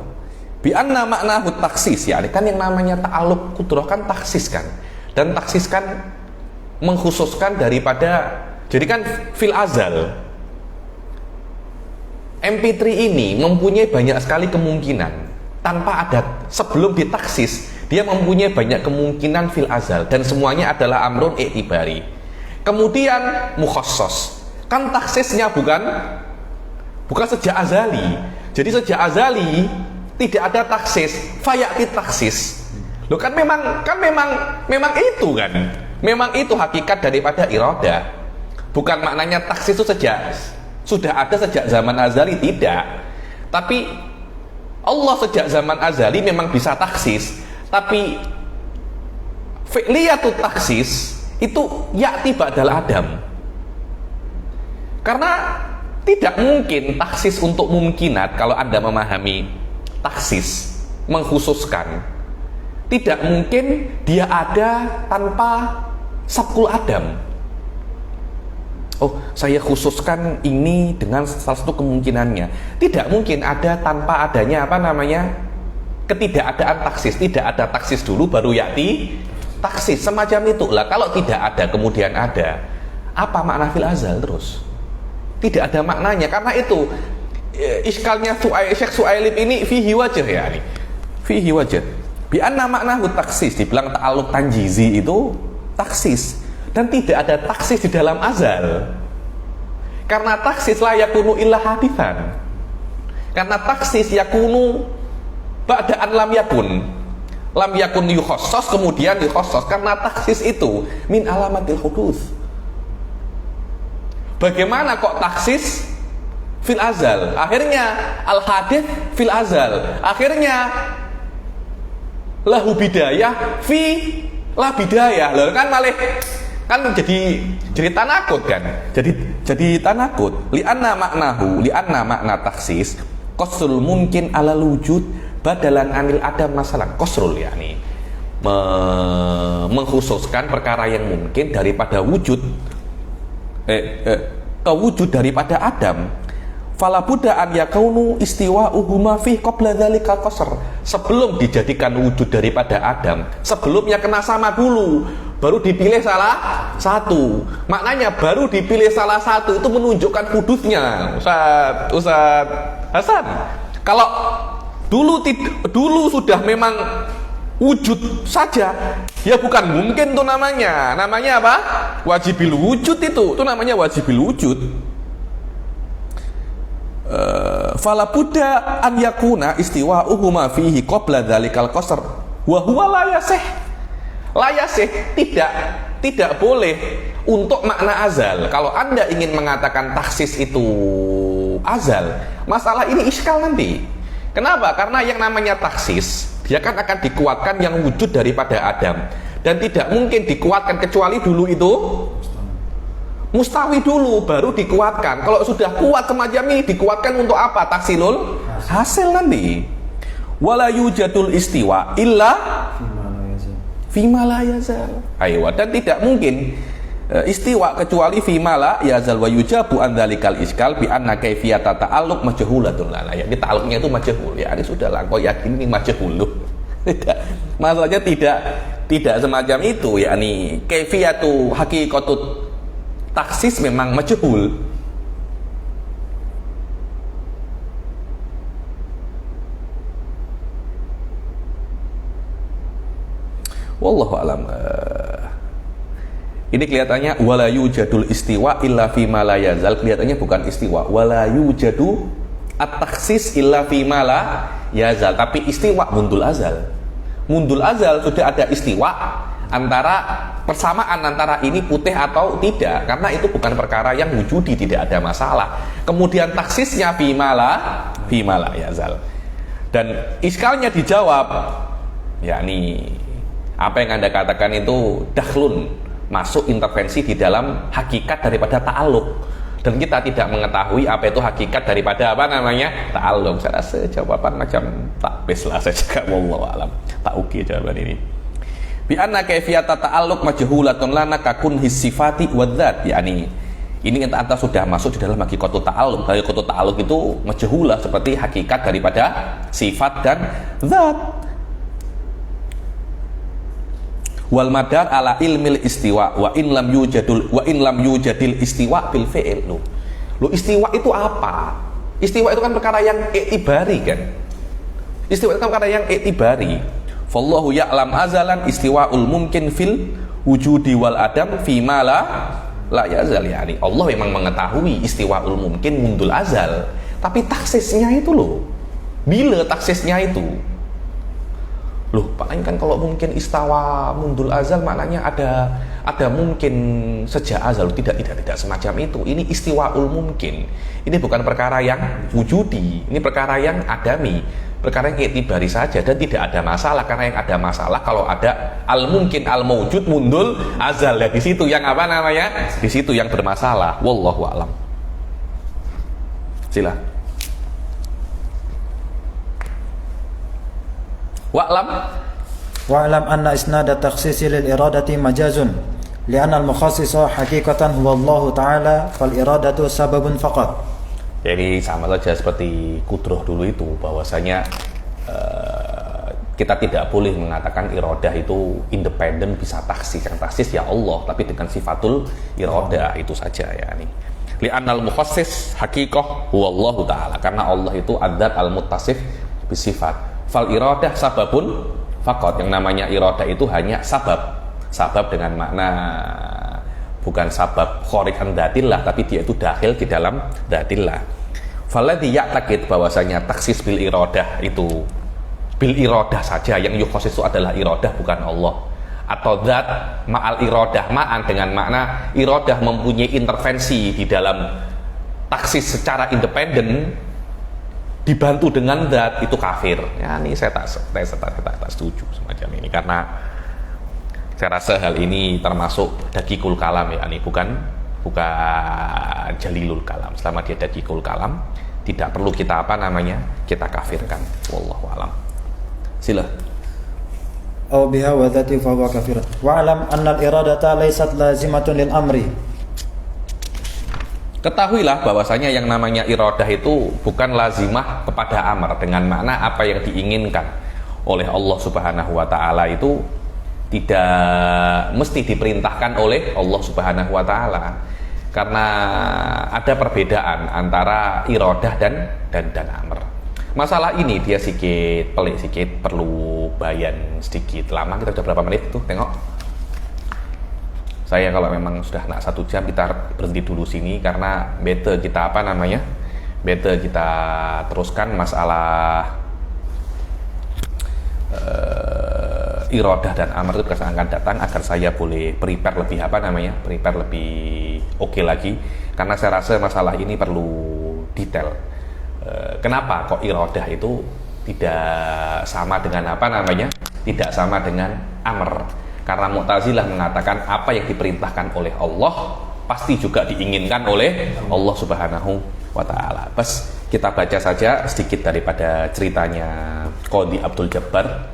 A: Bi anna maknahu taksis, ya kan yang namanya ta'alluq kudrah kan taksis kan. Dan taksis kan mengkhususkan daripada, jadi kan fil azal MP3 ini mempunyai banyak sekali kemungkinan tanpa ada, sebelum ditaksis dia mempunyai banyak kemungkinan fil azal, dan semuanya adalah amrun i'tibari. Kemudian mukhassas, kan taksisnya bukan sejak azali. Jadi sejak azali tidak ada taksis, fayati taksis. Loh kan memang itu kan. Memang itu hakikat daripada iradah. Bukan maknanya taksis itu sudah ada sejak zaman azali, tidak. Tapi Allah sejak zaman azali memang bisa taksis, tapi fi'liyatut taksis itu ya'ti ba'dal adam. Karena tidak mungkin taksis untuk mumkinat, kalau Anda memahami taksis mengkhususkan, tidak mungkin dia ada tanpa sabkul adam. Oh, saya khususkan ini dengan salah satu kemungkinannya. Tidak mungkin ada tanpa adanya ketidakadaan taksis. Tidak ada taksis dulu baru ya'ti taksis, semacam itu. Lah kalau tidak ada kemudian ada, apa makna fil azal terus? Tidak ada maknanya. Karena itu iskalnya Syekh Su'ailib ini fihi wajh, ya ini. Fihi wajh. Bi anna maknahu taksis, dibilang ta'alluq tanjizi itu taksis. Dan tidak ada taksis di dalam azal. Karena taksis la yakunu illa hadithan. Karena taksis yakunu ba'da'an lam yakun yukhassas, kemudian yukhassas. Karena taksis itu min alamatil hudus. Bagaimana kok taksis fil azal? Akhirnya al hadits fil azal. Akhirnya lahu bidayah fi la bidayah. Lalu kan kan jadi tanakut kan, jadi tanakut. Li'anna makna taksis qasrul mungkin alal wujud badalan anil adam masalah. Qasrul yakni mengkhususkan perkara yang mungkin daripada wujud ke wujud daripada adam. Fala budda an yakunu istiwa'uhuma fi qabla dzalika qasr. Sebelum dijadikan wujud daripada Adam, sebelumnya kena sama dulu, baru dipilih salah satu. Maknanya baru dipilih salah satu itu menunjukkan kudusnya. Ustaz Hasan, kalau dulu sudah memang wujud saja, ya bukan mungkin tuh namanya apa? Wajibil wujud itu namanya wajibil wujud. Fala budda an yakuna istiwa'uhuma fihi qabla dzalikal qasr wa huwa la yasih tidak boleh untuk makna azal. Kalau Anda ingin mengatakan taksis itu azal, masalah ini iskal nanti. Kenapa? Karena yang namanya taksis dia kan akan dikuatkan yang wujud daripada Adam, dan tidak mungkin dikuatkan kecuali dulu itu mustawi dulu baru dikuatkan. Kalau sudah kuat semacam ini dikuatkan untuk apa? Taksilul hasil nanti. Wala yujadul istiwa illa fima la yazal. Ayo, dan tidak mungkin istiwa kecuali fima la yazal wa yujabu an dzalikal iskal bi anna kaifiyata ta'alluq majhulatun lana. Ya, ta'alluqnya itu majhul. Ya, ini sudah lah kau yakin ini majhul. Tidak. Masalahnya tidak semacam itu, yakni kaifiyatu haqiqatut taksis memang majhul. Wallahu alam. Ini kelihatannya wala yujadul istiwa illa fi ma la yazal, kelihatannya bukan istiwa. Wala yujadu at-taksis illa fi ma la yazal, tapi istiwa mundul azal. Mundul azal sudah ada istiwa antara persamaan antara ini putih atau tidak, karena itu bukan perkara yang wujudi, tidak ada masalah. Kemudian taksisnya fimala yazal, dan iskalnya dijawab, yakni apa yang Anda katakan itu dakhlun, masuk intervensi di dalam hakikat daripada ta'alluq, dan kita tidak mengetahui apa itu hakikat daripada apa namanya ta'alluq. Saya rasa jawaban macam takbis lah saya juga, wallahu alam, tak oke jawaban ini. Bi anna kaifiyata ta'alluq majhulatun lana kakun hissifati wadzat, yakni ini kita sudah masuk di dalam hakikatul ta'alluq. Hakikatul ta'alluq itu majhulah seperti hakikat daripada sifat dan zat. Wal madar ala ilmil istiwa wa in lam yujadil istiwa bil fi'il. Lu istiwa itu apa? Istiwa itu kan perkara yang i'tibari kan. Istiwa itu kan perkara yang i'tibari. Fallahu ya'lam azalan istiwa'ul mumkin fil wujudi wal adam fima la yazal, yani Allah memang mengetahui istiwa'ul mumkin mundul azal, tapi taksisnya itu loh, bila taksisnya itu loh, paling kan kalau mungkin istawa mundul azal maknanya ada mungkin sejak azal. Tidak semacam itu. Ini istiwa'ul mumkin, ini bukan perkara yang wujudi, ini perkara yang adami, perkara yang i'tibari saja, dan tidak ada masalah. Karena yang ada masalah kalau ada al mungkin al mawjud mundul azal, ya di situ yang apa namanya, di situ yang bermasalah. Wallahu a'lam. Sila.
B: Wa'lam anna isnad at-takhsis lil iradati majazun li'anna al-mukhassisa haqiqatan huwa Allah ta'ala fal iradatu sababun faqat.
A: Jadi sama saja seperti kudroh dulu itu, bahwasanya kita tidak boleh mengatakan iradah itu independen bisa taksis. Yang taksis ya Allah, tapi dengan sifatul iradah itu saja, ya nih. Li'annal mukhassis haqiqah huwa Allah ta'ala, karena Allah itu adzat al-muttasif bisifat. Fal iradah sababun faqat, yang namanya iradah itu hanya sabab dengan makna, bukan sabab khariq an dzatillah, tapi dia itu dakhil di dalam dzatillah. Faladhi ya'taqid, bahwasanya taksis bil iradah itu bil iradah saja, yang yukhasis itu adalah iradah bukan Allah, atau zat ma'al iradah, ma'an dengan makna iradah mempunyai intervensi di dalam taksis secara independen dibantu dengan zat, itu kafir. Ya, ini saya tak setuju semacam ini, karena Saya rasa hal ini termasuk dakikul kalam ya, ini bukan jalilul kalam. Selama dia dakikul kalam, tidak perlu kita kita kafirkan. Wallahu alam. Sila.
B: أو بها وذاته فهو كافر واعلم أن الإرادة ليست لازمة للأمر.
A: Ketahuilah bahwasanya yang namanya iradah itu bukan lazimah kepada amr, dengan makna apa yang diinginkan oleh Allah Subhanahu wa taala itu tidak mesti diperintahkan oleh Allah Subhanahu wa taala. Karena ada perbedaan antara iradah dan amr. Masalah ini dia sedikit pelik sedikit, perlu bayan sedikit. Lama kita sudah berapa menit tuh, tengok. Saya kalau memang sudah nak 1 jam kita berhenti dulu sini, karena beta kita beta kita teruskan masalah iradah dan amr itu akan datang, agar saya boleh prepare lebih oke lagi, karena saya rasa masalah ini perlu detail. Kenapa kok iradah itu tidak sama dengan tidak sama dengan amr? Karena Mu'tazilah mengatakan apa yang diperintahkan oleh Allah pasti juga diinginkan oleh Allah Subhanahu wa taala. Pas kita baca saja sedikit daripada ceritanya Qadhi Abdul Jabbar,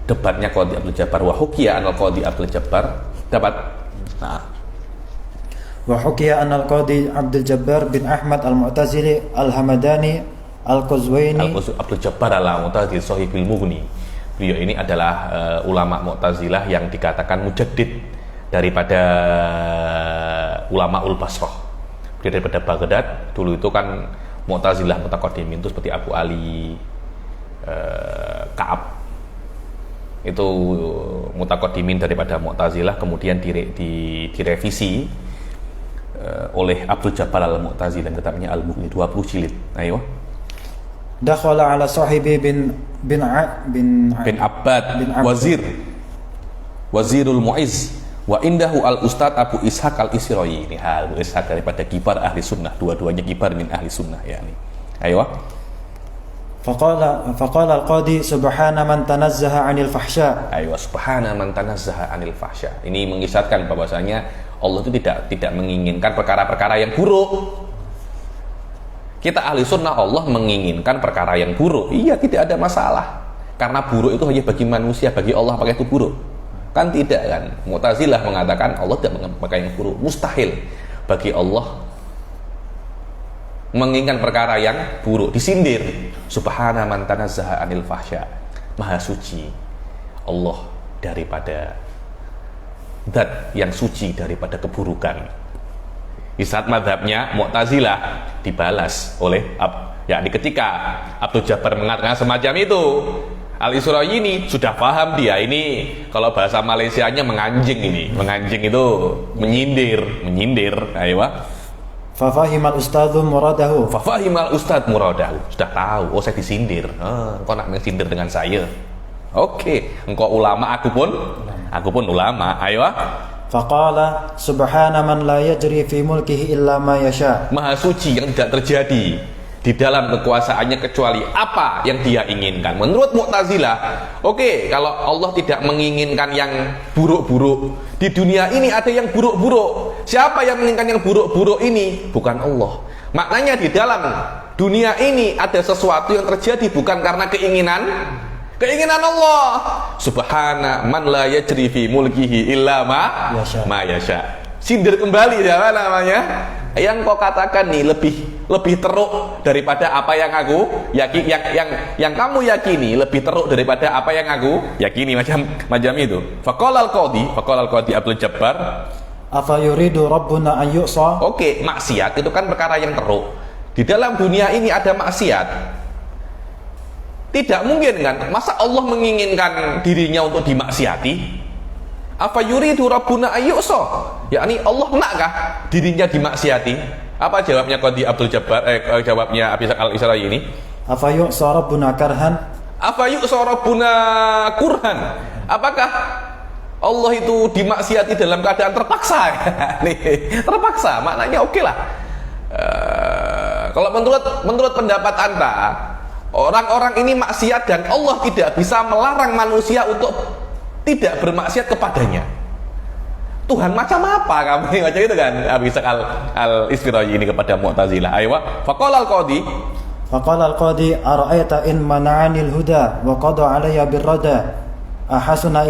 A: debatnya Qadhi Abdul Jabbar, wa hukiya anal Qadhi Abdul Jabbar, dapat. Nah,
B: وحكي أن القاضي عبد الجبار بن أحمد المعتزلي الهمداني القزويني
A: Abdul Jabbar al-Mu'tazili Shahibul Mughni. Beliau ini adalah ulama Mu'tazilah yang dikatakan mujaddid daripada ulama Basrah. Dia daripada Baghdad. Dulu itu kan Mu'tazilah mutaqaddimin itu seperti Abu Ali, Ka'ab. Itu mutaqaddimin daripada Mu'tazilah, kemudian direvisi oleh Abdul Jabbar al-Mu'tazili dan kitabnya Al-Mughni 20 jilid. Ayo.
B: Dakhala ala sahibi bin
A: Abbad Wazirul Mu'izz wa indahu al-Ustad Abu Ishaq al-Israi. Ini Abu Ishaq daripada kibar ahli sunnah, dua-duanya kibar min ahli sunnah ya ini. Ayo.
B: Faqala al-qadi subhana man tanazzaha 'anil fahsya.
A: Ayo, subhana man tanazzaha 'anil fahsya. Ini mengisyaratkan bahwasanya Allah itu tidak menginginkan perkara-perkara yang buruk. Kita ahli sunnah, Allah menginginkan perkara yang buruk. Iya, tidak ada masalah. Karena buruk itu hanya bagi manusia, bagi Allah apakah itu buruk? Kan tidak kan? Mu'tazilah mengatakan Allah tidak menginginkan yang buruk. Mustahil bagi Allah menginginkan perkara yang buruk. Disindir. Subhana man tanazzaha 'anil fahsya. Maha suci Allah daripada zat yang suci daripada keburukan. Di saat madhabnya Mu'tazilah dibalas oleh yakni ketika Abdul Jabbar mengatakan semacam itu, Al-Israi ini sudah paham dia ini, kalau bahasa Malaysianya menganjing ini. Menganjing itu menyindir. Ayo.
B: Fafahimal ustadz muradahu.
A: Sudah tahu, oh saya disindir. Engkau nak mensindir dengan saya. Oke, engkau ulama, aku pun ulama. Ayo.
B: Faqala subhana man la yajri fi mulkihi illa ma yasha.
A: Maha suci yang tidak terjadi di dalam kekuasaannya kecuali apa yang dia inginkan. Menurut Mu'tazilah, oke, kalau Allah tidak menginginkan yang buruk-buruk, di dunia ini ada yang buruk-buruk. Siapa yang menginginkan yang buruk-buruk ini? Bukan Allah. Maknanya di dalam dunia ini ada sesuatu yang terjadi bukan karena keinginan Allah. Subhana man la yajri fi mulkihi illa ma yasha. Sindir kembali ya namanya. Yang kau katakan nih lebih teruk daripada apa yang aku yang kamu yakini, lebih teruk daripada apa yang aku yakini, macam itu. Faqala al-qadi Abdul Jabbar,
B: afa yuridu rabbuna an yu'sa.
A: Oke, maksiat itu kan perkara yang teruk. Di dalam dunia ini ada maksiat. Tidak mungkin kan? Masa Allah menginginkan dirinya untuk dimaksiati? Apa yuridu rabbuna ayyusa? Yakni Allah nakkah dirinya dimaksiati? Apa jawabnya Qadhi Abdul Jabbar? Jawabnya Abi Al-Israi ini?
B: Apa yu'sa rabbuna karhan?
A: Apa yu'sa rabbuna kurhan? Apakah Allah itu dimaksiati dalam keadaan terpaksa? Nih, terpaksa, maknanya oke lah. Kalau menurut pendapat Anda, orang-orang ini maksiat dan Allah tidak bisa melarang manusia untuk tidak bermaksiat kepadanya. Tuhan macam apa kamu? Macam itu kan Abi Ishaq al-Isfiraji ini kepada Mu'tazilah. Aywa, faqala al-qadi
B: ara'aita in mana'anil huda wa qada alayya birrada ahsana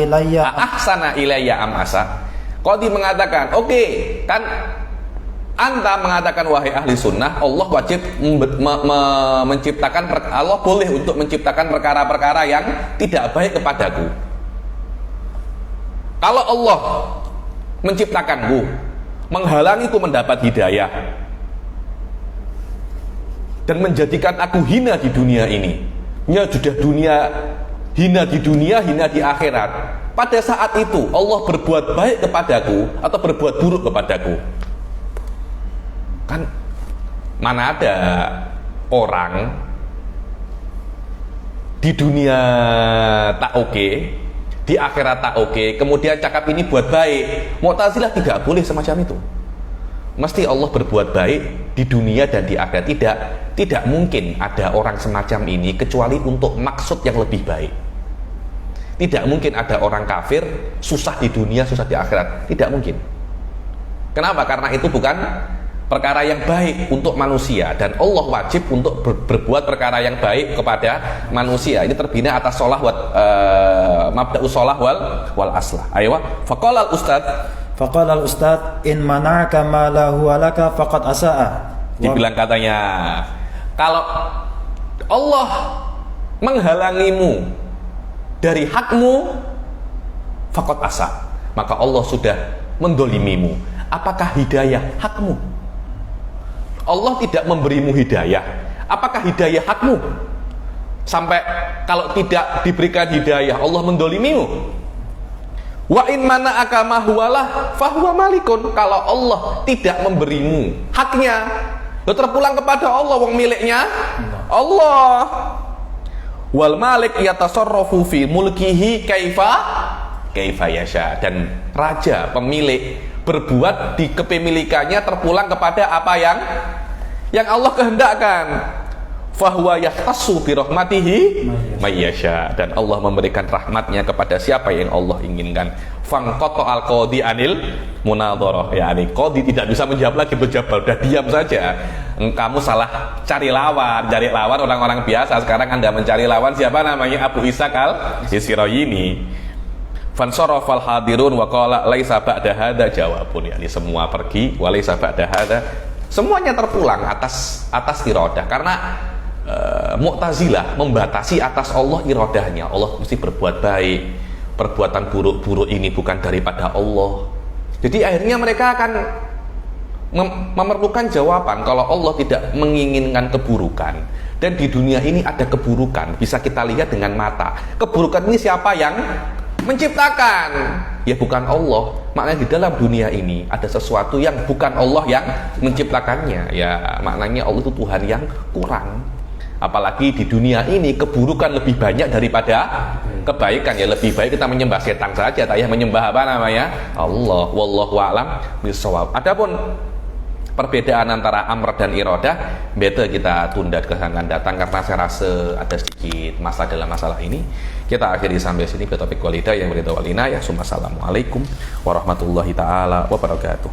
B: ilayya
A: am asa. Qadi mengatakan, oke, kan Anta mengatakan wahai ahli sunnah, Allah wajib menciptakan, Allah boleh untuk menciptakan perkara-perkara yang tidak baik kepadaku. Kalau Allah menciptakanku, menghalangiku mendapat hidayah dan menjadikan aku hina di dunia ini, ya sudah hina di dunia, hina di akhirat. Pada saat itu Allah berbuat baik kepadaku atau berbuat buruk kepadaku? Kan mana ada orang di dunia tak oke, di akhirat tak oke, kemudian cakap ini buat baik. Mu'tazilah tidak boleh semacam itu. Mesti Allah berbuat baik di dunia dan di akhirat. Tidak mungkin ada orang semacam ini kecuali untuk maksud yang lebih baik. Tidak mungkin ada orang kafir susah di dunia, susah di akhirat. Tidak mungkin. Kenapa? Karena itu bukan perkara yang baik untuk manusia, dan Allah wajib untuk berbuat perkara yang baik kepada manusia. Ini terbina atas sholah mabda'us sholah wal aslah. Ayo, faqala al-ustad
B: in mana'aka ma lahu alaka faqad asa'a.
A: Dibilang katanya, kalau Allah menghalangimu dari hakmu, faqad asa, maka Allah sudah mendolimimu. Apakah hidayah hakmu? Allah tidak memberimu hidayah. Apakah hidayah hakmu? Sampai kalau tidak diberikan hidayah, Allah mendolimimu. Wa in mana'aka ma huwalah fahuwa malikun. Kalau Allah tidak memberimu haknya, lo terpulang kepada Allah, wong miliknya Allah. Wal malik yatasarrafu fi mulkihi kaifa yasha. Dan raja, pemilik, berbuat di kepemilikannya terpulang kepada apa yang Allah kehendakkan. Fahuwa yahtassu bi rahmatihi mayyasha. Dan Allah memberikan rahmatnya kepada siapa yang Allah inginkan. Fangqata al-qadi anil munadharah. Yani qadi tidak bisa menjawab lagi, berjawab, udah diam saja. Kamu salah cari lawan orang-orang biasa. Sekarang Anda mencari lawan siapa namanya? Abu Ishaq al-Isfiraji ini. Fansarafal hadirun wa qala laisa ba'da hadza jawabun. Yani semua pergi, wa laisa ba'da hadza. Semuanya terpulang atas iradah, karena Mu'tazilah membatasi atas Allah iradahnya. Allah mesti berbuat baik, perbuatan buruk-buruk ini bukan daripada Allah. Jadi akhirnya mereka akan memerlukan jawaban kalau Allah tidak menginginkan keburukan. Dan di dunia ini ada keburukan, bisa kita lihat dengan mata. Keburukan ini siapa yang menciptakan? Ya bukan Allah. Maknanya di dalam dunia ini ada sesuatu yang bukan Allah yang menciptakannya. Ya maknanya Allah itu Tuhan yang kurang. Apalagi di dunia ini keburukan lebih banyak daripada kebaikan. Ya lebih baik kita menyembah setan saja, tak ya menyembah apa namanya? Allah. Wallahu a'lam bishawab. Adapun perbedaan antara amr dan iradah, better kita tunda ke akan datang, karena saya rasa ada sedikit masalah dalam masalah ini. Kita akhiri sampai sini. Ke topik walidah yang beritahu walina ya. Assalamualaikum warahmatullahi taala wabarakatuh.